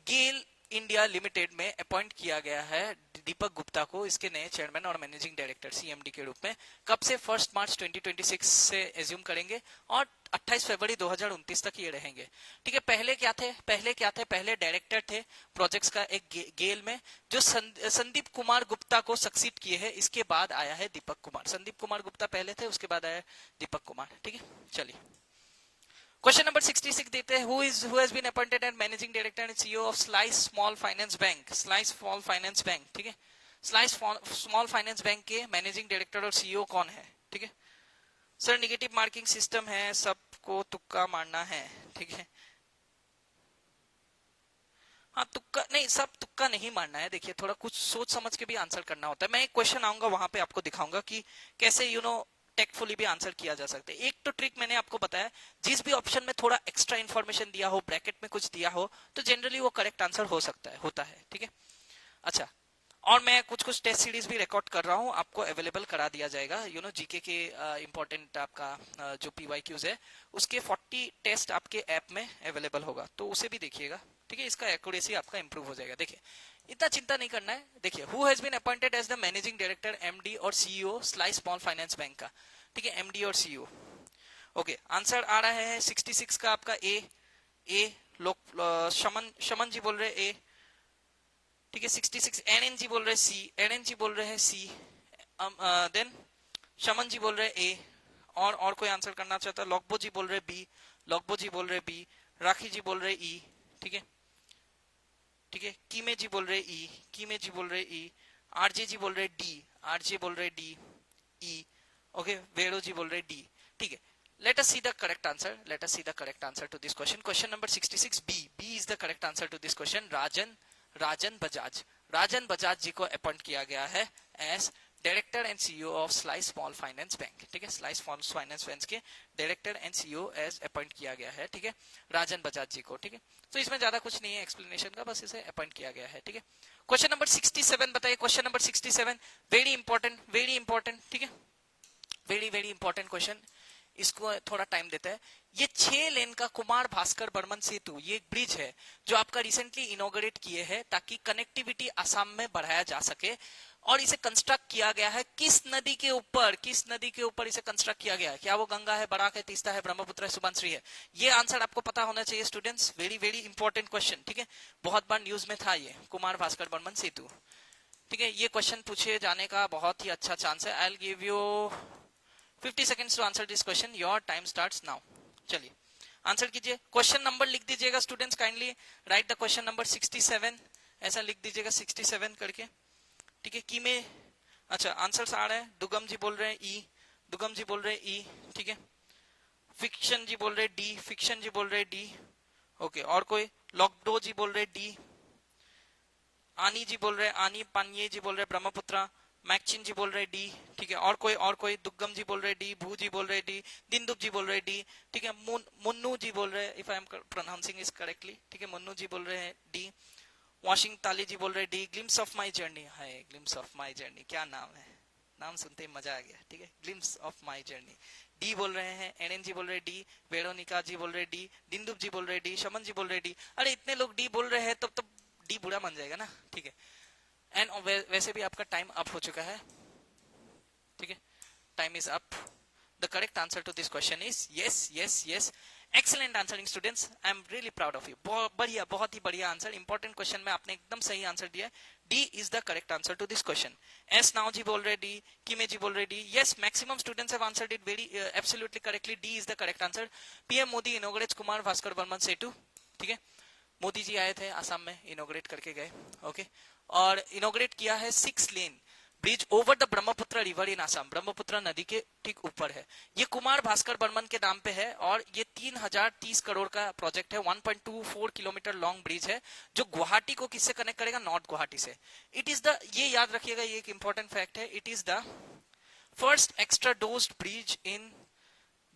गेल इंडिया लिमिटेड में अपॉइंट किया गया है दीपक गुप्ता को, इसके नए चेयरमैन और मैनेजिंग डायरेक्टर सीएमडी के रूप में। कब से, 1 मार्च 2026 से एज्यूम करेंगे और 28 फरवरी 2029 तक ये रहेंगे, ठीक है। पहले क्या थे, पहले डायरेक्टर थे प्रोजेक्ट्स का एक गेल में, जो संदीप कुमार गुप्ता को सक्सीड किए हैं। इसके बाद आया है दीपक कुमार, संदीप कुमार गुप्ता पहले थे, उसके बाद आया दीपक कुमार, ठीक है। चलिए, क्वेश्चन नंबर 66 देते हैं, who has been appointed as managing director and CEO of Slice small finance bank. Slice small finance bank, ठीक है, स्लाइस स्मॉल फाइनेंस बैंक के मैनेजिंग डायरेक्टर और सीईओ कौन है, ठीक है। सर नेगेटिव मार्किंग सिस्टम है, सबको तुक्का मारना है, ठीक है, हाँ, तुक्का नहीं, सब तुक्का नहीं मारना है। देखिए थोड़ा कुछ सोच समझ के भी आंसर करना होता है। मैं एक क्वेश्चन आऊंगा वहां पे आपको दिखाऊंगा कि कैसे टेक्टफुली भी आंसर किया जा सकता है। एक तो ट्रिक मैंने आपको बताया, जिस भी ऑप्शन में थोड़ा एक्स्ट्रा इन्फॉर्मेशन दिया हो, ब्रैकेट में कुछ दिया हो, तो जनरली वो करेक्ट आंसर हो सकता है, होता है। ठीक है, अच्छा। और मैं कुछ कुछ टेस्ट सीरीज भी रिकॉर्ड कर रहा हूँ, आपको अवेलेबल करा दिया जाएगा। जीके के इंपॉर्टेंट आपका जो पीवाईक्यूज है, उसके 40 टेस्ट आपके ऐप में अवेलेबल होगा, तो उसे भी देखिएगा। ठीक है, इसका एक्यूरेसी आपका इंप्रूव हो जाएगा। देखिए इतना चिंता नहीं करना है। देखिए, who has been appointed as the managing director, MD और CEO Slice small finance bank का। ठीक है, एमडी और सीईओ। ओके, आंसर आ रहा है 66 का आपका ए लोग शमन शमन जी बोल रहे ए। ठीक है, 66 एनएनजी बोल रहे सी, एनएनजी बोल रहे हैं सी, देन शमन जी बोल रहे ए। और कोई आंसर करना चाहता है? लॉकबो जी बोल रहे बी, लॉकबो जी बोल रहे बी, राखी जी बोल रहे ई। ठीक है, ठीक है, कीमे जी बोल रहे ई, कीमे जी बोल रहे ई, आरजे जी बोल रहे डी, आरजे बोल रहे डी, ई। ओके, वेड़ो जी बोल रहे डी। ठीक है, let us see the correct answer, let us see the correct answer to this question. Question number 66, b is the correct answer to this question. राजन बजाज, राजन बजाज जी को appoint किया गया है as director and CEO of Slice small finance bank. ठीक है, Slice small finance bank के director and CEO as appoint किया गया है। ठीक है, राजन बजाज जी को। ठीक है, तो इसमें ज्यादा कुछ नहीं है एक्सप्लेनेशन का, बस इसे अपॉइंट किया गया है। ठीक है, क्वेश्चन नंबर 67 बताइए। Question number 67 very important, very important. ठीक है, वेरी वेरी इंपॉर्टेंट क्वेश्चन, इसको थोड़ा टाइम देता है। ये 6 लेन का कुमार भास्कर बर्मन सेतु, ये एक ब्रिज है जो आपका रिसेंटली इनॉग्रेट किए हैं ताकि कनेक्टिविटी असम में बढ़ाया जा सके। और इसे कंस्ट्रक्ट किया गया है किस नदी के ऊपर? किस नदी के ऊपर इसे कंस्ट्रक्ट किया गया है? क्या वो गंगा है, बराक है, तीस्ता है, ब्रह्मपुत्र है, सुबनश्री है? ये आंसर आपको पता होना चाहिए students. Very very important question. ठीक है, बहुत बार न्यूज में था ये कुमार भास्कर बर्मन सेतु। ठीक है, ये क्वेश्चन पूछे जाने का बहुत ही अच्छा चांस है। I will give you 50 seconds to answer this question. Your time starts now. चलिए आंसर कीजिए। क्वेश्चन नंबर लिख दीजिएगा students, kindly write the question number 67, ऐसा लिख दीजिएगा 67 करके। ठीक है, की में अच्छा आंसर्स आ रहे हैं। दुगम जी बोल रहे हैं ई, दुगम जी बोल रहे हैं ई। ठीक है, फिक्शन जी बोल रहे हैं डी, फिक्शन जी बोल रहे हैं डी। ओके, और कोई? लॉकडो जी बोल रहे हैं डी, आनी जी बोल रहे हैं आनी, पानिये जी बोल रहे हैं ब्रह्मपुत्र, मैक्चिन जी बोल रहे डी। ठीक है, और कोई? दुग्गम जी बोल रहे डी, भू जी बोल रहे डी, दिनदुब जी बोल रहे डी। ठीक है, मुन्नू जी बोल रहे हैं, if I am pronouncing is correctly. ठीक है, मुन्नू जी बोल रहे हैं डी, वॉशिंग ताली जी बोल रहे D, glimpse of my journey है, ग्लिम्स ऑफ माई जर्नी, क्या नाम है, नाम सुनते ही मजा आ गया। ठीक है, glimpse of my journey, D बोल रहे हैं, एनएन जी बोल रहे डी, वेरोनिका जी बोल रहे डी, दिनदुब जी बोल रहे डी, शमन जी बोल रहे डी। अरे इतने लोग डी बोल रहे हैं तब डी बुरा मान जाएगा ना। ठीक है, एंड वैसे भी आपका टाइम अप हो चुका है। ठीक है, time is up. The correct answer to this question is yes yes yes. Excellent answering students, I am really proud of you. बढ़िया, बहुत ही बढ़िया आंसर। इंपॉर्टेंट क्वेश्चन में आपने एकदम सही आंसर दिया। D is the correct answer to this question. एस नाउ जी बोल रहे डी, किमे जी बोल रहे D. Yes, maximum students have answered it very absolutely correctly. D is the correct answer. PM Modi inaugurates Kumar Bhaskar Barman Setu. ठीक है, मोदी जी आए थे आसाम में, इनॉग्रेट करके गए। ओके, और इनॉग्रेट किया है 6 lane bridge over the Brahmaputra river in Assam. Brahmaputra नदी के ठीक ऊपर है। ये कुमार भास्कर बर्मन के नाम पे है और ये 3030 करोड़ का प्रोजेक्ट है। 1.24 किलोमीटर लॉन्ग ब्रिज है जो गुवाहाटी को किससे कनेक्ट करेगा? नॉर्थ गुवाहाटी से। इट इज द, ये याद रखिएगा, ये एक इंपॉर्टेंट फैक्ट है, it is the first extradosed bridge in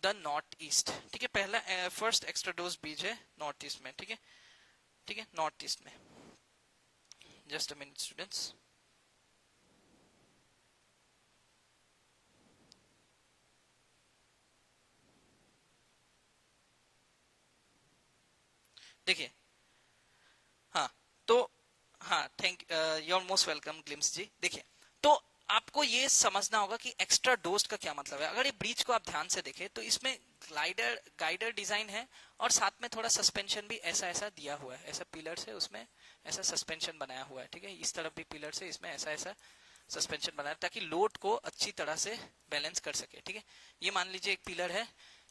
the north east. ठीक है, पहला फर्स्ट एक्स्ट्रा डोज ब्रिज है नॉर्थ ईस्ट में। ठीक है, ठीक है, नॉर्थ ईस्ट में। Just a minute students. देखिए, हाँ तो हाँ, thank you are most welcome glimpse ji. देखिए, तो आपको ये समझना होगा कि एक्स्ट्रा डोस्ट का क्या मतलब है। अगर ये ब्रिज को आप ध्यान से देखें तो इसमें गाइडर डिजाइन है और साथ में थोड़ा सस्पेंशन भी ऐसा ऐसा दिया हुआ है। ऐसा पिलर से उसमें ऐसा सस्पेंशन बनाया हुआ है। ठीक है, इस तरफ भी पिलर से इसमें ऐसा ऐसा सस्पेंशन बनाया ताकि लोड को अच्छी तरह से बैलेंस कर सके। ठीक है, ये मान लीजिए एक पिलर है,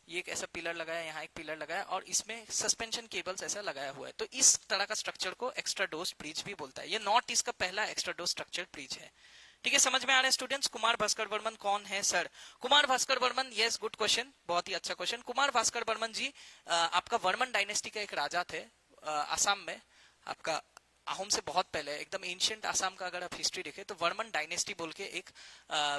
ये एक ऐसा पिलर लगाया, यहाँ एक पिलर लगाया और इसमें सस्पेंशन केबल्स ऐसा लगाया हुआ है। तो इस तरह का स्ट्रक्चर को एक्स्ट्रा डोज ब्रिज भी बोलता है। ये नॉर्थ ईस्ट का पहला एक्स्ट्रा डोज स्ट्रक्चर ब्रिज है। ठीक है, समझ में आ रहा है स्टूडेंट्स? कुमार भास्कर बर्मन कौन है sir? Kumar Bhaskar Barman, yes, good question, बहुत ही अच्छा क्वेश्चन। कुमार भास्कर बर्मन जी आपका वर्मन डायनेस्टी का एक राजा थे आसाम में। आपका आहूम से बहुत पहले एकदम एंशियंट आसाम का अगर आप हिस्ट्री देखें तो वर्मन डायनेस्टी बोल के एक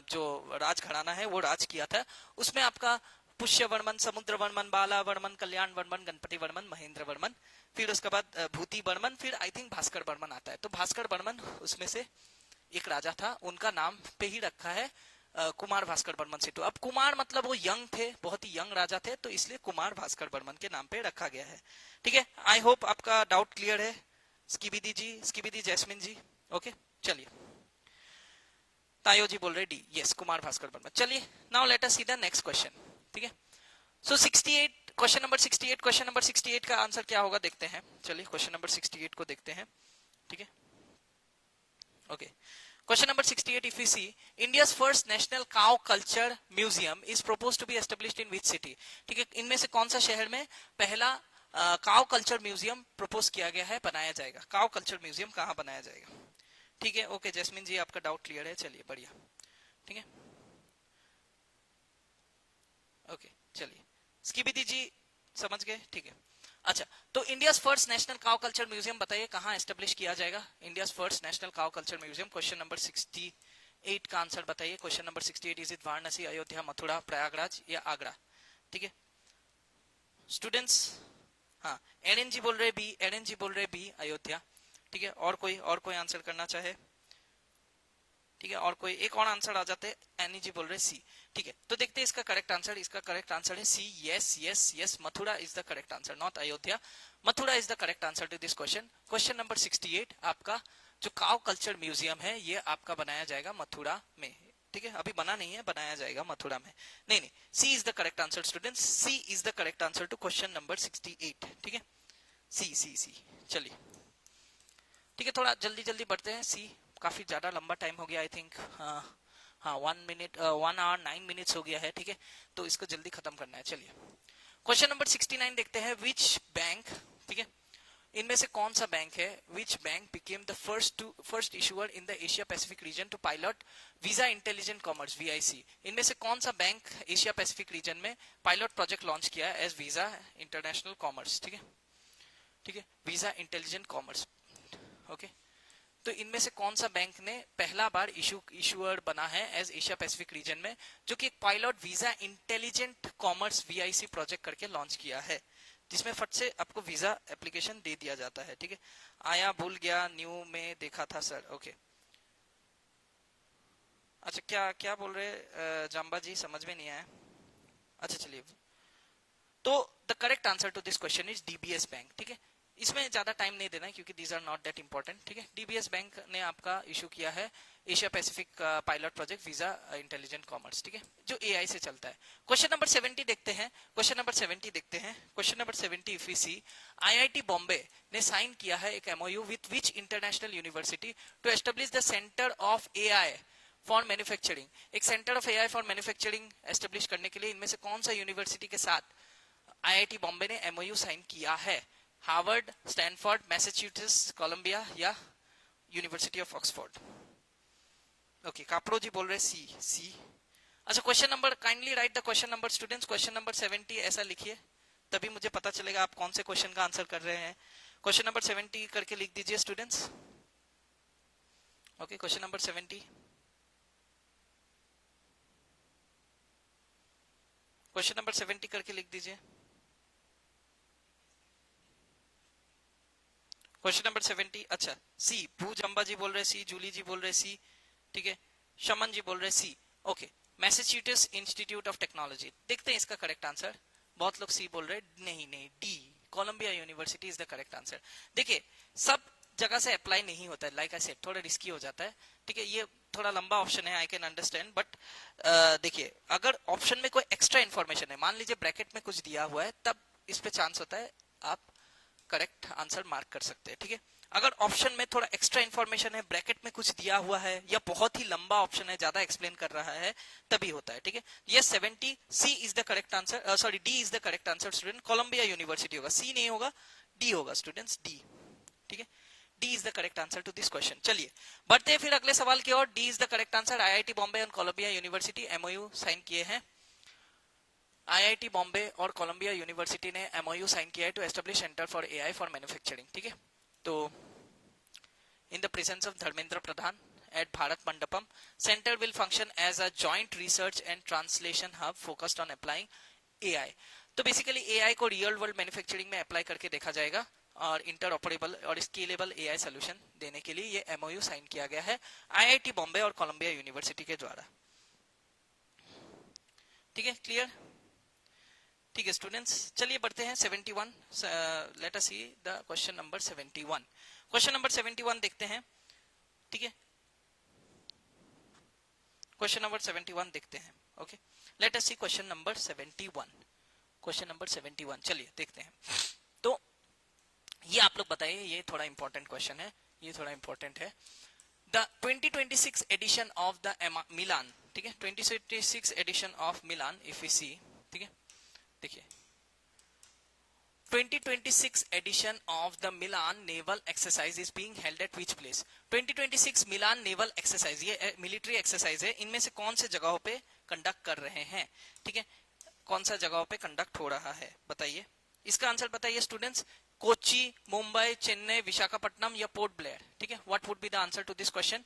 जो राज घराना है वो राज किया था। उसमें आपका पुष्य वर्मन, समुद्र वर्मन, बाला वर्मन, कल्याण वर्मन, गणपति वर्मन, महेंद्र वर्मन, फिर उसके बाद भूति वर्मन, फिर आई थिंक भास्कर वर्मन आता है। तो भास्कर वर्मन उसमें से एक राजा था, उनका नाम पे ही रखा है कुमार भास्कर बर्मन सिटू। अब कुमार मतलब वो यंग थे, बहुत ही यंग राजा थे, तो इसलिए कुमार भास्कर बर्मन के नाम पे रखा गया है। ठीक है, आई होप आपका डाउट क्लियर है। स्कीबिदी जी, स्कीबिदी जैस्मिन जी, ओके चलिए। तायो जी बोल रहे डी, यस कुमार भास्कर बर्मन। चलिए now let us see the next question. ठीक है, सो 68 क्वेश्चन नंबर 68, क्वेश्चन नंबर 68 का आंसर क्या होगा देखते हैं। चलिए क्वेश्चन नंबर 68 को देखते हैं। ठीक है, okay question number 68, if we see India's first national cow culture museum is proposed to be established in which city। ठीक है, इनमें से कौन सा शहर में पहला काउ कल्चर म्यूजियम प्रपोज किया गया है, बनाया जाएगा। काउ कल्चर म्यूजियम कहाँ बनाया जाएगा। ठीक है, ओके जैस्मिन जी आपका डाउट क्लियर है, चलिए बढ़िया। ठीक है, ओके चलिए स्कीबिदी जी समझ गए। ठीक है, अच्छा तो India first national cow culture museum बताइए कहाँ एस्टेब्लिश किया जाएगा। India first national cow culture museum, question number 68 का आंसर बताइए। Question number 68, is it Varanasi, Ayodhya, Mathura, Prayagraj या आगरा। ठीक है स्टूडेंट्स, हाँ एनएन जी बोल रहे बी, एनएन जी बोल रहे बी अयोध्या। ठीक है, और कोई आंसर करना चाहे। ठीक है, और कोई एक और आंसर आ जाते हैं। एनी जी बोल रहे सी। ठीक है, तो देखते हैं इसका करेक्ट आंसर। इसका करेक्ट आंसर है C. Yes yes yes, Mathura is the correct answer, not Ayodhya. Mathura is the correct answer to this question. Question number 68, आपका जो काउ कल्चर म्यूजियम है ये आपका बनाया जाएगा मथुरा में। ठीक है, अभी बना नहीं है, बनाया जाएगा मथुरा में। नहीं नहीं, C is the correct answer students, C is the correct answer to question number 68। ठीक है, सी सी सी। चलिए ठीक है, थोड़ा जल्दी जल्दी बढ़ते हैं। सी काफी ज्यादा लंबा टाइम हो गया आई थिंक, हाँ 1 आवर 9 मिनट्स हो गया है। ठीक है, तो इसको जल्दी खत्म करना है। चलिए क्वेश्चन नंबर 69 देखते हैं। विच बैंक, ठीक है इनमें से कौन सा बैंक है, which bank became the first issuer in the Asia Pacific region to pilot Visa intelligent Commerce, VIC. इनमें से कौन सा बैंक एशिया पैसिफिक रीजन में पायलट प्रोजेक्ट लॉन्च किया है एज वीजा इंटरनेशनल कॉमर्स। ठीक है, ठीक है वीजा इंटेलिजेंट कॉमर्स। ओके, तो इनमें से कौन सा बैंक ने पहला बार इशूअर बना है एज एशिया पैसिफिक रीजन में, जो कि एक pilot Visa intelligent Commerce VIC project करके लॉन्च किया है, जिसमें फट से आपको वीजा एप्लीकेशन दे दिया जाता है। ठीक है, आया भूल गया, न्यू में देखा था सर। ओके अच्छा, क्या क्या बोल रहे जाम्बा जी, समझ में नहीं आया। अच्छा चलिए, तो the correct answer to this question is DBS bank. ठीक है, इसमें ज्यादा टाइम नहीं देना है क्योंकि these are not that important. ठीक है, डीबीएस बैंक ने आपका इशू किया है Asia Pacific pilot project Visa intelligent commerce. ठीक है, जो एआई से चलता है। क्वेश्चन नंबर 70 देखते हैं। क्वेश्चन नंबर 70 देखते हैं। Question number 70 if we see, IIT Bombay ने साइन किया है एक MoU with which international university to establish the centre of AI for manufacturing. एक centre of AI for manufacturing establish करने के लिए इनमें से कौन सा यूनिवर्सिटी के साथ आईआईटी बॉम्बे ने एमओयू साइन किया है। हार्वर्ड, स्टैनफोर्ड, मैसाचुसेट्स, कोलंबिया या यूनिवर्सिटी ऑफ ऑक्सफोर्ड। ओके कापड़ो जी बोल रहे सी। सी अच्छा, question number kindly write the question number students. Question number 70 ऐसा लिखिए, तभी मुझे पता चलेगा आप कौन से क्वेश्चन का आंसर कर रहे हैं। क्वेश्चन नंबर 70 करके लिख दीजिए students. Okay question number 70, question number 70 करके लिख दीजिए। क्वेश्चन नंबर 70, अच्छा सी। भूज अंबा जी बोल रहे सी, जूली जी बोल रहे सी। ठीक है, शमन जी बोल रहे C. Okay, Massachusetts Institute of Technology. देखते हैं इसका करेक्ट आंसर। बहुत लोग सी बोल रहे, नहीं नहीं D, Columbia University is the correct answer. देखिए सब जगह से अप्लाई नहीं होता है, लाइक आई सेड थोड़ा रिस्की हो जाता है। ठीक है, ये थोड़ा लंबा ऑप्शन है, आई कैन अंडरस्टैंड, बट देखिए अगर ऑप्शन में कोई एक्स्ट्रा इन्फॉर्मेशन है, मान लीजिए ब्रैकेट में कुछ दिया हुआ है, तब इस पे चांस होता है आप करेक्ट आंसर मार्क कर सकते हैं। ठीक है, अगर ऑप्शन में थोड़ा एक्स्ट्रा इन्फॉर्मेशन है, ब्रैकेट में कुछ दिया हुआ है, या बहुत ही लंबा ऑप्शन है, ज्यादा एक्सप्लेन कर रहा है, तभी होता है। ठीक है, ये 70 C is the correct answer, sorry D is the correct answer student. Columbia University होगा, सी नहीं होगा, डी होगा स्टूडेंट्स, डी। ठीक है, D is the correct answer to this question. चलिए बढ़ते हैं फिर अगले सवाल की ओर। D is the correct answer. IIT Bombay और कोलंबिया यूनिवर्सिटी एमओयू साइन किए हैं। आईआईटी बॉम्बे और कोलंबिया यूनिवर्सिटी ने एमओयू साइन किया है to establish centre for AI for manufacturing. ठीक है, तो in the presence of Dharmendra Pradhan at Bharat Mandapam. Center will function as a joint research and translation hub focused on applying AI. तो basically AI को real world manufacturing में apply करके देखा जाएगा और इंटर ऑपरेबल और scalable AI solution देने के लिए ये MOU साइन किया गया है IIT बॉम्बे और कोलंबिया यूनिवर्सिटी के द्वारा. ठीक है, क्लियर? ठीक है स्टूडेंट्स, चलिए बढ़ते हैं 71. Late us see the question number 71. Question number 71 देखते हैं. ठीक है, क्वेश्चन नंबर 71 देखते हैं. ओके, लेट अस सी क्वेश्चन नंबर 71. क्वेश्चन नंबर 71 चलिए देखते हैं. तो ये आप लोग बताइए, ये थोड़ा इंपॉर्टेंट क्वेश्चन है, ये थोड़ा इंपॉर्टेंट है. The 2026 edition of the Milan, ठीक है, 2026 edition of Milan if you see, ठीक है, देखिए 2026 edition of the Milan naval exercise is being held at which place? 2026 Milan naval exercise, ये मिलिट्री एक्सरसाइज है, इनमें से कौन से जगहों पे कंडक्ट कर रहे हैं? ठीक है, कौन सा जगहों पे कंडक्ट हो रहा है बताइए. इसका आंसर बताइए स्टूडेंट्स. कोची, मुंबई, चेन्नई, विशाखापट्टनम या पोर्ट ब्लेयर. ठीक है, what would be the answer to this question?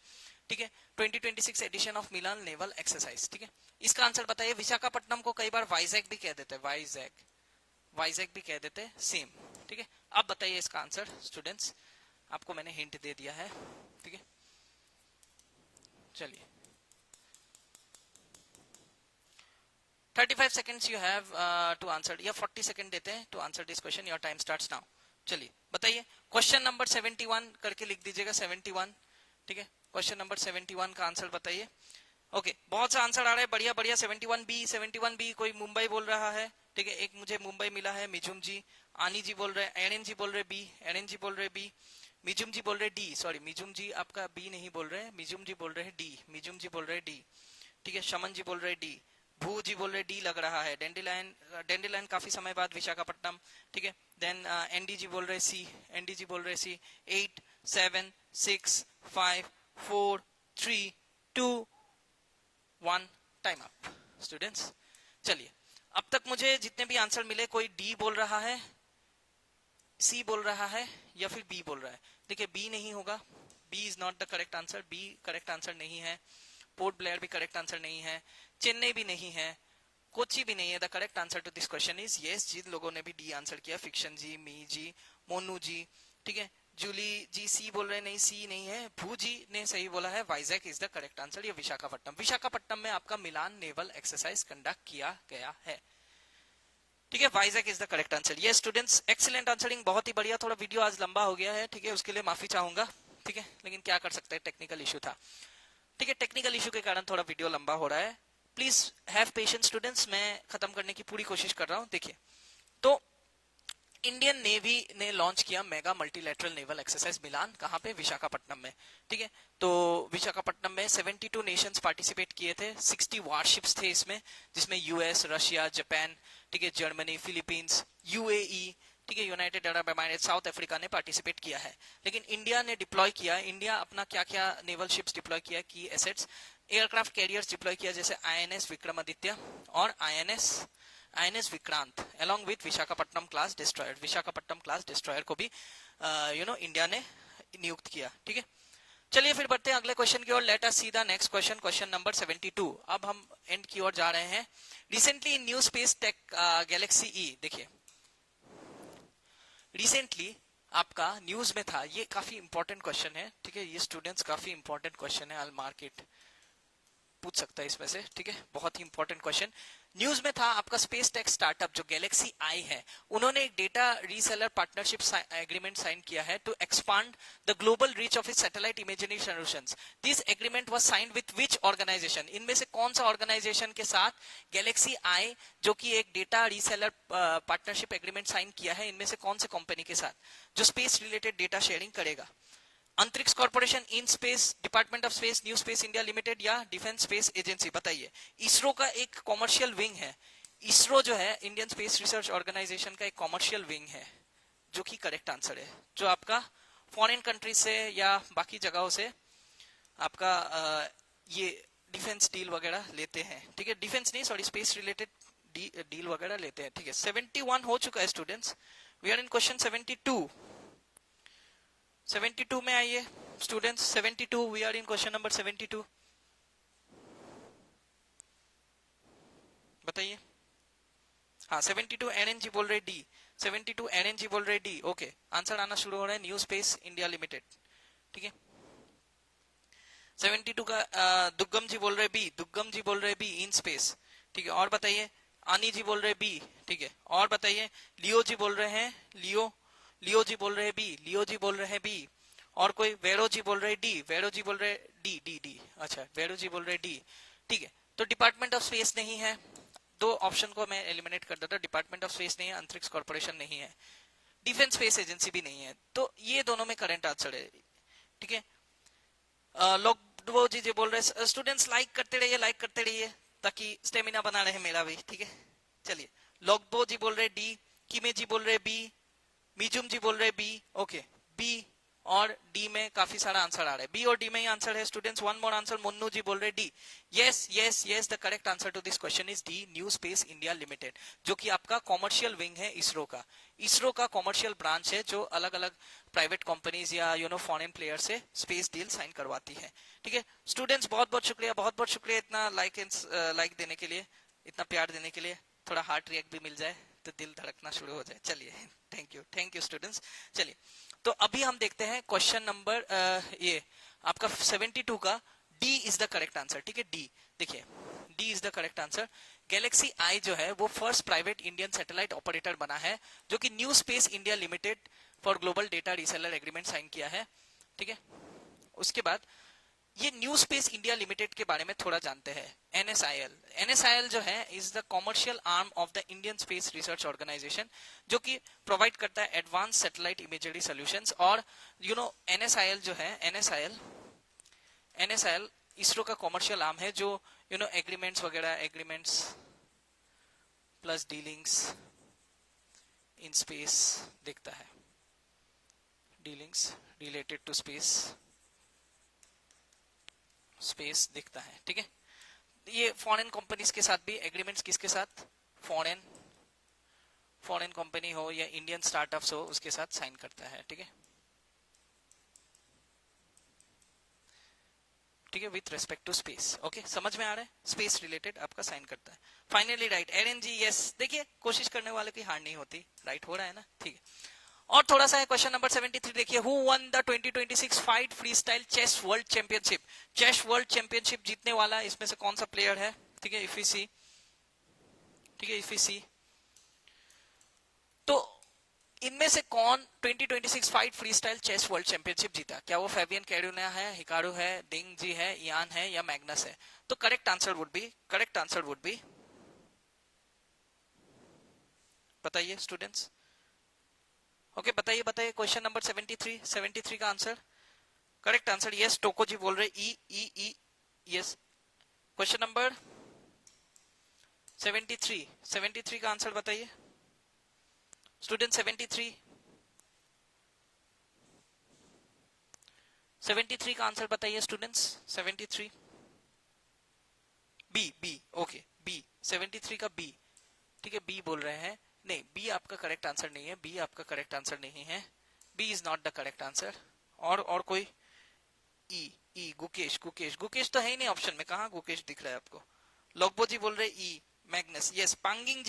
ठीक है, 2026 edition of Milan naval exercise. ठीक है, इसका आंसर बताइए. विशाखापट्टनम को कई बार वाइजैक भी कह देते हैं, वाइजैक भी कह देते हैं, सेम. ठीक है, अब बताइए इसका आंसर स्टूडेंट्स. आपको मैंने हिंट दे दिया है. ठीक है, चलिए 35 seconds you have to answer, या 40 सेकंड देते हैं to answer this question. your time starts now. चलिए बताइए. क्वेश्चन नंबर 71 करके लिख दीजिएगा 71. ठीक है, क्वेश्चन नंबर 71 का आंसर बताइए. ओके, बहुत सा आंसर आ रहा है, बढ़िया बढ़िया. 71B, कोई मुंबई बोल रहा है. ठीक है, एक मुझे मुंबई मिला है, मिजुम जी. आनी जी बोल रहे हैं, एनएन जी बोल रहे बी, एनएन जी बोल रहे बी. मिजुम जी बोल रहे डी, सॉरी मिजुम जी आपका बी नहीं बोल रहे, मिजुम जी बोल रहे डी, मिजुम जी बोल रहे डी. ठीक है, शमन जी बोल रहे डी, भू जी बोल रहे डी लग रहा है. डेंडिलाइन काफी समय बाद विशाखापट्टनम. ठीक है, देन एनडी जी बोल रहे सी, एनडी जी बोल रहे सी. 8 7 6 5 4 3 2 1 टाइम अप स्टूडेंट्स. चलिए, अब तक मुझे जितने भी आंसर मिले, कोई डी बोल रहा है, सी बोल रहा है या फिर बी बोल रहा है. देखिए बी नहीं होगा, B is not the correct answer. B correct answer नहीं है. पोर्ट ब्लेयर भी करेक्ट आंसर नहीं है. चेन्नई भी नहीं है. कोची भी नहीं है. The correct answer to this question is yes. जिन लोगों ने भी डी आंसर किया, फिक्शन जी, मी जी, मोनू जी, ठीक है, जूली जी सी बोल रहे नहीं, सी नहीं है. भू जी ने सही बोला है, Vizag is the correct answer. ये विशाखापट्टनम, विशाखापट्टनम में आपका मिलान नेवल एक्सरसाइज कंडक्ट किया गया है. ठीक है, Vizag is the correct answer. ये स्टूडेंट्स एक्सीलेंट आंसरिंग, बहुत ही बढ़िया. थोड़ा वीडियो आज लंबा हो गया है, ठीक है, उसके लिए माफी चाहूंगा. ठीक है, लेकिन क्या कर सकते हैं, टेक्निकल इशू था. ठीक है, टेक्निकल इशू के कारण थोड़ा वीडियो लंबा हो रहा है. प्लीज हैव पेशेंस स्टूडेंट्स, मैं खत्म करने की पूरी कोशिश कर रहा हूं. देखिए, तो इंडियन नेवी ने लॉन्च किया मेगा मल्टीलैटरल नेवल एक्सरसाइज मिलान, कहां पे? विशाखापट्टनम में. ठीक है, तो विशाखापट्टनम में 72 नेशंस पार्टिसिपेट किए थे. 60 वारशिप्स थे इसमें, जिसमें यूएस, रशिया, जापान, ठीक है, जर्मनी, फिलीपींस, यूएई, ठीक है, United Arab emirate, south Africa ने पार्टिसिपेट किया है. लेकिन इंडिया ने डिप्लॉय किया. इंडिया अपना क्या क्या नेवल शिप्स डिप्लॉय किया, की एसेट्स, एयरक्राफ्ट कैरियर्स डिप्लॉय किया, जैसे आईएनएस विक्रमादित्य और INS Vikrant, along with Visakhapatnam class destroyer. Visakhapatnam class destroyer को भी इंडिया ने नियुक्त किया. ठीक है, चलिए फिर बढ़ते हैं अगले क्वेश्चन की ओर. Let us see the next question, question number 72. अब हम एंड की ओर जा रहे हैं. Recently in New Space Tech Galaxy E, देखिए रिसेंटली आपका न्यूज में था. ये काफी इंपॉर्टेंट क्वेश्चन है. ठीक है, ये स्टूडेंट्स काफी इंपॉर्टेंट क्वेश्चन है. आई विल मार्क इट, पूछ सकता है इसमें से. ठीक है, बहुत ही इंपॉर्टेंट क्वेश्चन. न्यूज में था आपका स्पेस टेक स्टार्टअप जो गैलेक्सी आई है, उन्होंने एक data reseller partnership agreement sign किया है to expand the global reach of its satellite imaging solutions. This agreement was signed with which organisation? इनमें से कौन सा ऑर्गेनाइजेशन के साथ गैलेक्सी आई, जो कि एक data reseller partnership agreement sign किया है, इनमें से कौन से कंपनी के साथ जो स्पेस रिलेटेड डेटा शेयरिंग करेगा? अंतरिक्ष corporation, in space, department of space, new Space India limited या डिफेंस स्पेस एजेंसी? बताइए. इसरो का एक कॉमर्शियल विंग है. इसरो जो है इंडियन स्पेस रिसर्च ऑर्गेनाइजेशन का एक कॉमर्शियल विंग है, जो कि करेक्ट आंसर है. जो आपका फॉरेन कंट्रीज से या बाकी जगहों से आपका ये डिफेंस डील वगैरह लेते हैं. ठीक है, डिफेंस नहीं, सॉरी, स्पेस रिलेटेड डील वगैरह लेते हैं. ठीक है, 71 हो चुका है students. We are in question 72. 72 में आइए. Students 72, we are in question number 72, बताइए। हाँ 72 एनएनजी बोल रहे डी, 72 एनएनजी बोल रहे डी। ओके, आंसर आना शुरू हो रहा है, न्यू स्पेस इंडिया लिमिटेड, ठीक है। 72 का दुग्गम जी बोल रहे बी, दुग्गम जी बोल रहे बी इन स्पेस, ठीक है। और बताइए, आनी जी बोल रहे बी, ठीक है। और बताइए, लियो जी बोल रहे हैं लियो, लियो जी बोल रहे बी, लियो जी बोल रहे हैं बी। और कोई वेरो जी बोल रहे डी, वेरो जी बोल रहे डी डी डी, अच्छा वेरो जी बोल रहे डी, ठीक है। तो डिपार्टमेंट ऑफ स्पेस नहीं है, दो ऑप्शन को मैं एलिमिनेट कर देता हूं, डिपार्टमेंट ऑफ स्पेस नहीं है, अंतरिक्ष कॉर्पोरेशन नहीं है, डिफेंस स्पेस एजेंसी भी नहीं है, तो ये दोनों में करंट आंसर है, ठीक है। लोग जी बोल रहे स्टूडेंट्स लाइक करते रहिए, लाइक करते रहिए ताकि स्टेमिना बना रहे मेरा भी, ठीक है। चलिए, लोगबो जी बोल रहे डी, किमे जी बोल रहे बी, मिजुम जी बोल रहे बी, ओके बी और डी में काफी सारा आंसर आ रहा है, बी और डी में ही आंसर है students. One more answer, Munnu ji बोल रहे D. Yes yes yes, the correct answer to this question is D, New Space India Limited, जो कि आपका कॉमर्शियल विंग है इसरो का। इसरो का कॉमर्शियल ब्रांच है जो अलग अलग प्राइवेट कंपनीज या फॉरेन प्लेयर से स्पेस डील साइन करवाती है, ठीक है। स्टूडेंट्स बहुत बहुत शुक्रिया, बहुत बहुत शुक्रिया इतना लाइक देने के लिए, इतना प्यार देने के लिए। थोड़ा हार्ट रिएक्ट भी मिल जाए तो दिल धड़कना शुरू हो जाए। चलिए, थैंक यू स्टूडेंट्स। चलिए, तो अभी हम देखते हैं क्वेश्चन नंबर ये आपका 72 का D is the correct answer, ठीक है। डी देखिए, D is the correct answer. GalaxEye जो है वो first private Indian satellite operator बना है, जो कि New Space India Limited for global data reseller agreement sign किया है, ठीक है। उसके बाद ये न्यू स्पेस इंडिया लिमिटेड के बारे में थोड़ा जानते हैं। एनएसआईएल, एनएसआईएल जो है is the commercial arm of the Indian Space Research Organisation, जो कि प्रोवाइड करता है एडवांस सैटेलाइट इमेजरी सॉल्यूशंस। और एनएसआईएल जो है, एनएसआईएल इसरो का कॉमर्शियल आर्म है, जो एग्रीमेंट्स वगैरह, agreements plus dealings in space देखता है, डीलिंग्स रिलेटेड टू स्पेस देखता है, ठीक है। ये फॉरेन कंपनीज के साथ भी एग्रीमेंट्स, किसके साथ, फॉरेन कंपनी हो या इंडियन स्टार्टअप्स हो उसके साथ साइन करता है, ठीक है, ठीक है, with respect to space. Okay, समझ में आ रहा है, स्पेस रिलेटेड आपका साइन करता है। Finally right, NNG, yes. देखिए, कोशिश करने वाले की हार नहीं होती, राइट हो रहा है ना, ठीक है। और थोड़ा सा है क्वेश्चन नंबर 73, देखिए, who won the 2026 fight freestyle chess world championship. Chess world championship जीतने वाला इसमें से कौन सा प्लेयर है, ठीक है, इफ यू सी, ठीक है, इफ यू सी, तो इनमें से कौन 2026 fight freestyle chess world championship जीता? क्या वो फेबियन कैरुना है, हिकारू है, डिंग जी है, यान है या मैग्नस है? तो करेक्ट आंसर वुड बी, बताइए स्टूडेंट्स। ओके, बताइए क्वेश्चन नंबर 73 का आंसर, करेक्ट आंसर यस, टोको जी बोल रहे ई यस। क्वेश्चन नंबर 73 का आंसर बताइए स्टूडेंट। 73 का आंसर बताइए स्टूडेंट्स। 73 बी, ओके बी, 73 का बी, ठीक है, बी बोल रहे हैं। नहीं, बी आपका करेक्ट आंसर नहीं है, बी आपका करेक्ट आंसर नहीं है, B is not the correct answer. और कोई, ई गुकेश तो है ही नहीं ऑप्शन में, कहा गुकेश दिख रहा है आपको? लोगबो जी बोल रहे ई, मैग्नस, यस। पांगिंग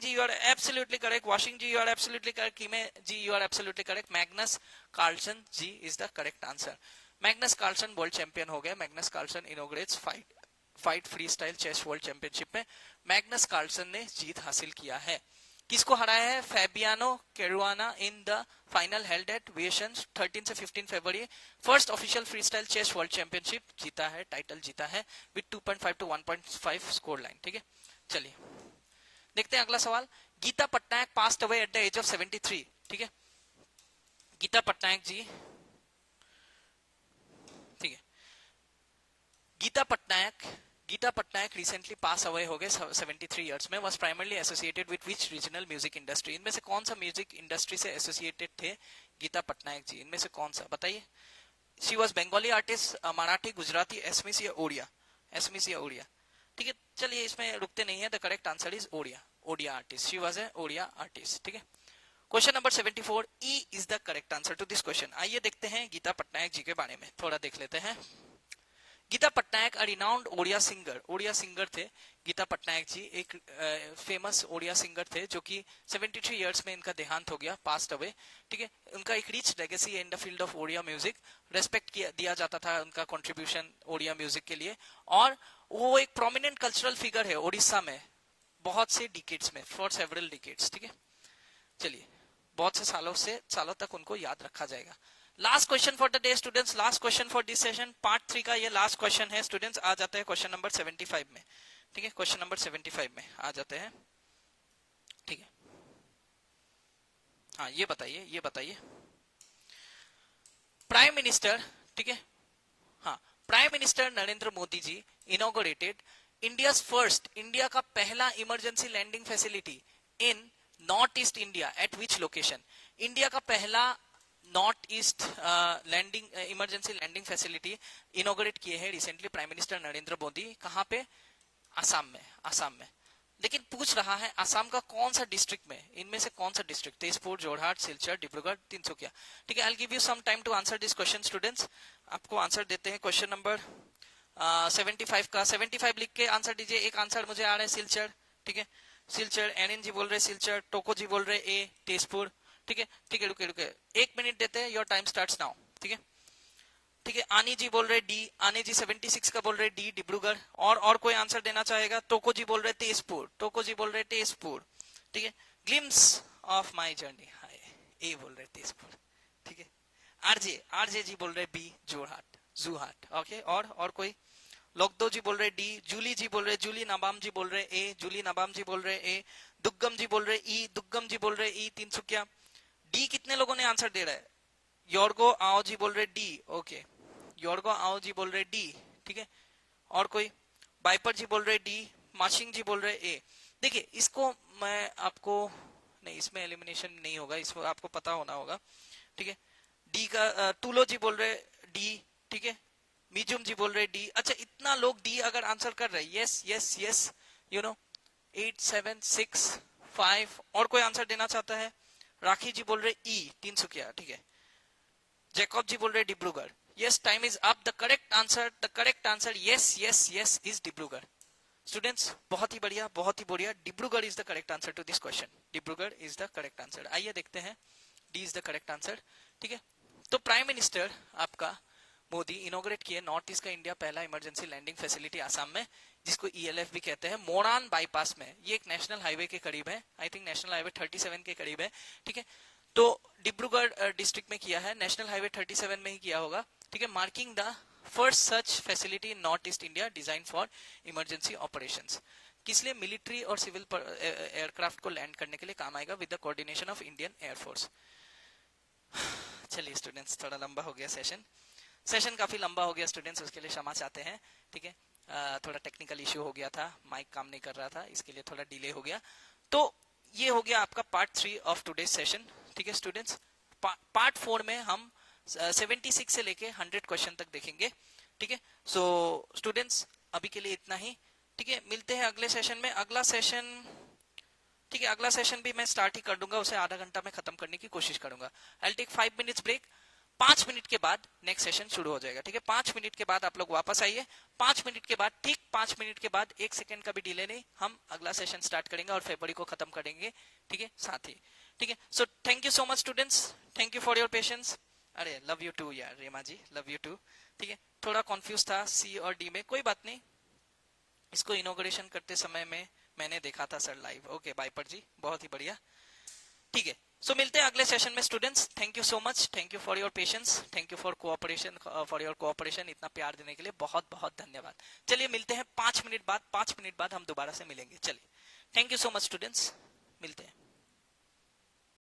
ji you are absolutely correct, वाशिंग ji you are absolutely correct, किमे ji you are absolutely correct, Magnus Carlsen ji is the correct answer. Magnus Carlsen world champion हो गया। Magnus Carlsen inaugurates fight freestyle chess world championship में Magnus Carlsen ने जीत हासिल किया है। किसको हराया है? Fabiano Caruana in the final held at Weissenhaus 13 से 15 फरवरी। First official freestyle chess world championship जीता है, टाइटल जीता है विद 2.5 to 1.5 स्कोर लाइन, ठीक है। चलिए देखते हैं अगला सवाल। Gita Pattanaik passed away at the age of 73, ठीक है, गीता पटनायक जी, ठीक है, Gita Pattanaik recently pass away हो गए 73 इयर्स में। Was primarily associated with which regional music industry? इनमें से कौन सा म्यूजिक इंडस्ट्री से एसोसिएटेड थे गीता पटनायक जी? इनमें से कौन सा बताइए। She was Bengali artist, Marathi, Gujarati, Assamese या ओडिया, ठीक है। चलिए इसमें रुकते नहीं है, the correct answer is Odia artist, she was a Odia artist, ठीक है। Question number 74, E is the correct answer to this question. आइए देखते हैं गीता पटनायक जी के बारे में थोड़ा देख लेते हैं। Gita Pattanaik a renowned Odia singer थे। गीता पटनायक जी एक फेमस ओडिया सिंगर थे जो कि 73 इयर्स में इनका देहांत हो गया, पास्ट अवे। ठीक है, उनका एक rich legacy in the field of Odia music, respect दिया जाता था उनका कंट्रीब्यूशन ओडिया म्यूजिक के लिए, और वो एक प्रोमिनेंट कल्चरल फिगर है ओडिशा में बहुत से डिकेड्स में, फॉर सेवरल डिकेड्स। ठीक है, चलिए बहुत से सालों तक उनको याद रखा जाएगा। Last question for the day students, last question for this session, part 3 का ये लास्ट क्वेश्चन है स्टूडेंट्स। आ जाते हैं क्वेश्चन नंबर 75 में। ठीक है, क्वेश्चन नंबर 75 में आ जाते हैं। ठीक है, हाँ ये बताइए प्राइम मिनिस्टर, ठीक है, हाँ prime minister Narendra Modi ji inaugurated India का पहला emergency landing facility in North East India at which location. India का पहला North East landing emergency landing facility inaugurate किए हैं recently prime minister Narendra Modi. कहां पे? आसाम में। लेकिन पूछ रहा है आसाम का कौन सा डिस्ट्रिक्ट में, इनमें से कौन सा डिस्ट्रिक्ट? तेजपुर, जोरहाट, सिलचर, डिब्रूगढ़, तिनसुकिया। ठीक है, I will give you some time to answer this question students. आपको आंसर देते हैं क्वेश्चन नंबर 75 का। 75 लिख के आंसर दीजिए। एक आंसर मुझे आ रहा है सिलचर। ठीक है, सिलचर, एनएन जी बोल रहे सिलचर, टोको जी बोल रहे ए तेजपुर। ठीक है, रुके 1 मिनट देते हैं, योर टाइम स्टार्ट्स नाउ। ठीक है, आनी जी बोल रहे डी, आनी जी 76 का बोल रहे डी डिब्रूगढ़। और कोई आंसर देना चाहेगा? टोको जी बोल रहे तेजपुर। ठीक है, ग्लिम्स ऑफ माई जर्नी, हाय ए बोल रहे तेजपुर। ठीक है, आरजे जी बोल रहे बी जूहाट। ओके, और कोई? लोकदो जी बोल रहे डी, जूली जी बोल रहे, जूली नाबाम जी बोल रहे ए, दुग्गम जी बोल रहे ई, तिनसुकिया। डी कितने लोगों ने आंसर दे रहा है? योर्गो आओ जी बोल रहे डी। ओके, योर्गो आओ जी बोल रहे डी। ठीक है, और कोई? बाइपर जी बोल रहे डी, माशिंग जी बोल रहे ए। देखिए इसको मैं आपको नहीं, इसमें एलिमिनेशन नहीं होगा, इसको आपको पता होना होगा। ठीक है, डी का टूलो जी बोल रहे डी। ठीक है, मिजुम जी बोल रहे डी। अच्छा, इतना लोग डी अगर आंसर कर रहे हैं, यस यू नो 8 7 6 5। और कोई आंसर देना चाहता है? राखी जी बोल रहे ई तिनसुकिया। ठीक है, जैकब जी बोल रहे Dibrugarh. Yes, time is up. The correct answer yes is Dibrugarh. Students बहुत ही बढ़िया। Dibrugarh is the correct answer to this question. Dibrugarh is the correct answer. आइए देखते हैं, D is the correct answer. ठीक है, तो प्राइम मिनिस्टर आपका मोदी इनॉग्रेट किए नॉर्थ ईस्ट का इंडिया पहला इमरजेंसी लैंडिंग फैसिलिटी आसाम में, जिसको ईएलएफ भी कहते हैं, मोरान बाईपास में। ये एक नेशनल हाईवे के करीब है, आई थिंक नेशनल हाईवे 37 के करीब है। ठीक है, तो डिब्रूगढ़ डिस्ट्रिक्ट में किया है, नेशनल हाईवे 37 में ही किया होगा। ठीक है, marking the first such facility in North East India design for emergency operations. किस लिए? मिलिट्री और सिविल एयरक्राफ्ट को लैंड करने के लिए काम आएगा with the coordination of Indian air force. चलिए स्टूडेंट्स, थोड़ा लंबा हो गया सेशन काफी लंबा हो गया स्टूडेंट्स, उसके लिए क्षमा चाहते हैं। ठीक है, थोड़ा टेक्निकल इश्यू हो गया था, माइक काम नहीं कर रहा था, इसके लिए थोड़ा डिले हो गया। तो ये हो गया आपका पार्ट 3 ऑफ टुडे सेशन। ठीक है स्टूडेंट्स, पार्ट 4 में हम 76 से लेके 100 क्वेश्चन तक देखेंगे। ठीक है, सो स्टूडेंट्स अभी के लिए इतना ही। ठीक है, मिलते हैं अगले सेशन में। अगला सेशन भी मैं स्टार्ट ही कर दूंगा, उसे आधा घंटा में खत्म करने की कोशिश करूंगा। I will take 5 minutes break. 5 मिनट के बाद नेक्स्ट सेशन शुरू हो जाएगा। ठीक है, 5 मिनट के बाद आप लोग वापस आइए। 5 मिनट के बाद, ठीक 5 मिनट के बाद, 1 सेकंड का भी डिले नहीं, हम अगला सेशन स्टार्ट करेंगे और फरवरी को खत्म करेंगे। ठीक है, साथ ही। ठीक है, so thank you so much students, thank you for your patience. अरे लव यू टू यार रेमा जी, लव यू टू। ठीक है, थोड़ा कंफ्यूज था सी और डी में, कोई बात नहीं, इसको इनॉग्रेशन करते समय में मैंने देखा था सर लाइव। ओके बाइपर जी, बहुत ही बढ़िया। ठीक है, सो मिलते हैं अगले सेशन में students. Thank you so much, thank you for your patience, thank you for cooperation, इतना प्यार देने के लिए बहुत बहुत धन्यवाद। चलिए मिलते हैं 5 मिनट बाद हम दोबारा से मिलेंगे। चलिए, thank you so much students, मिलते हैं।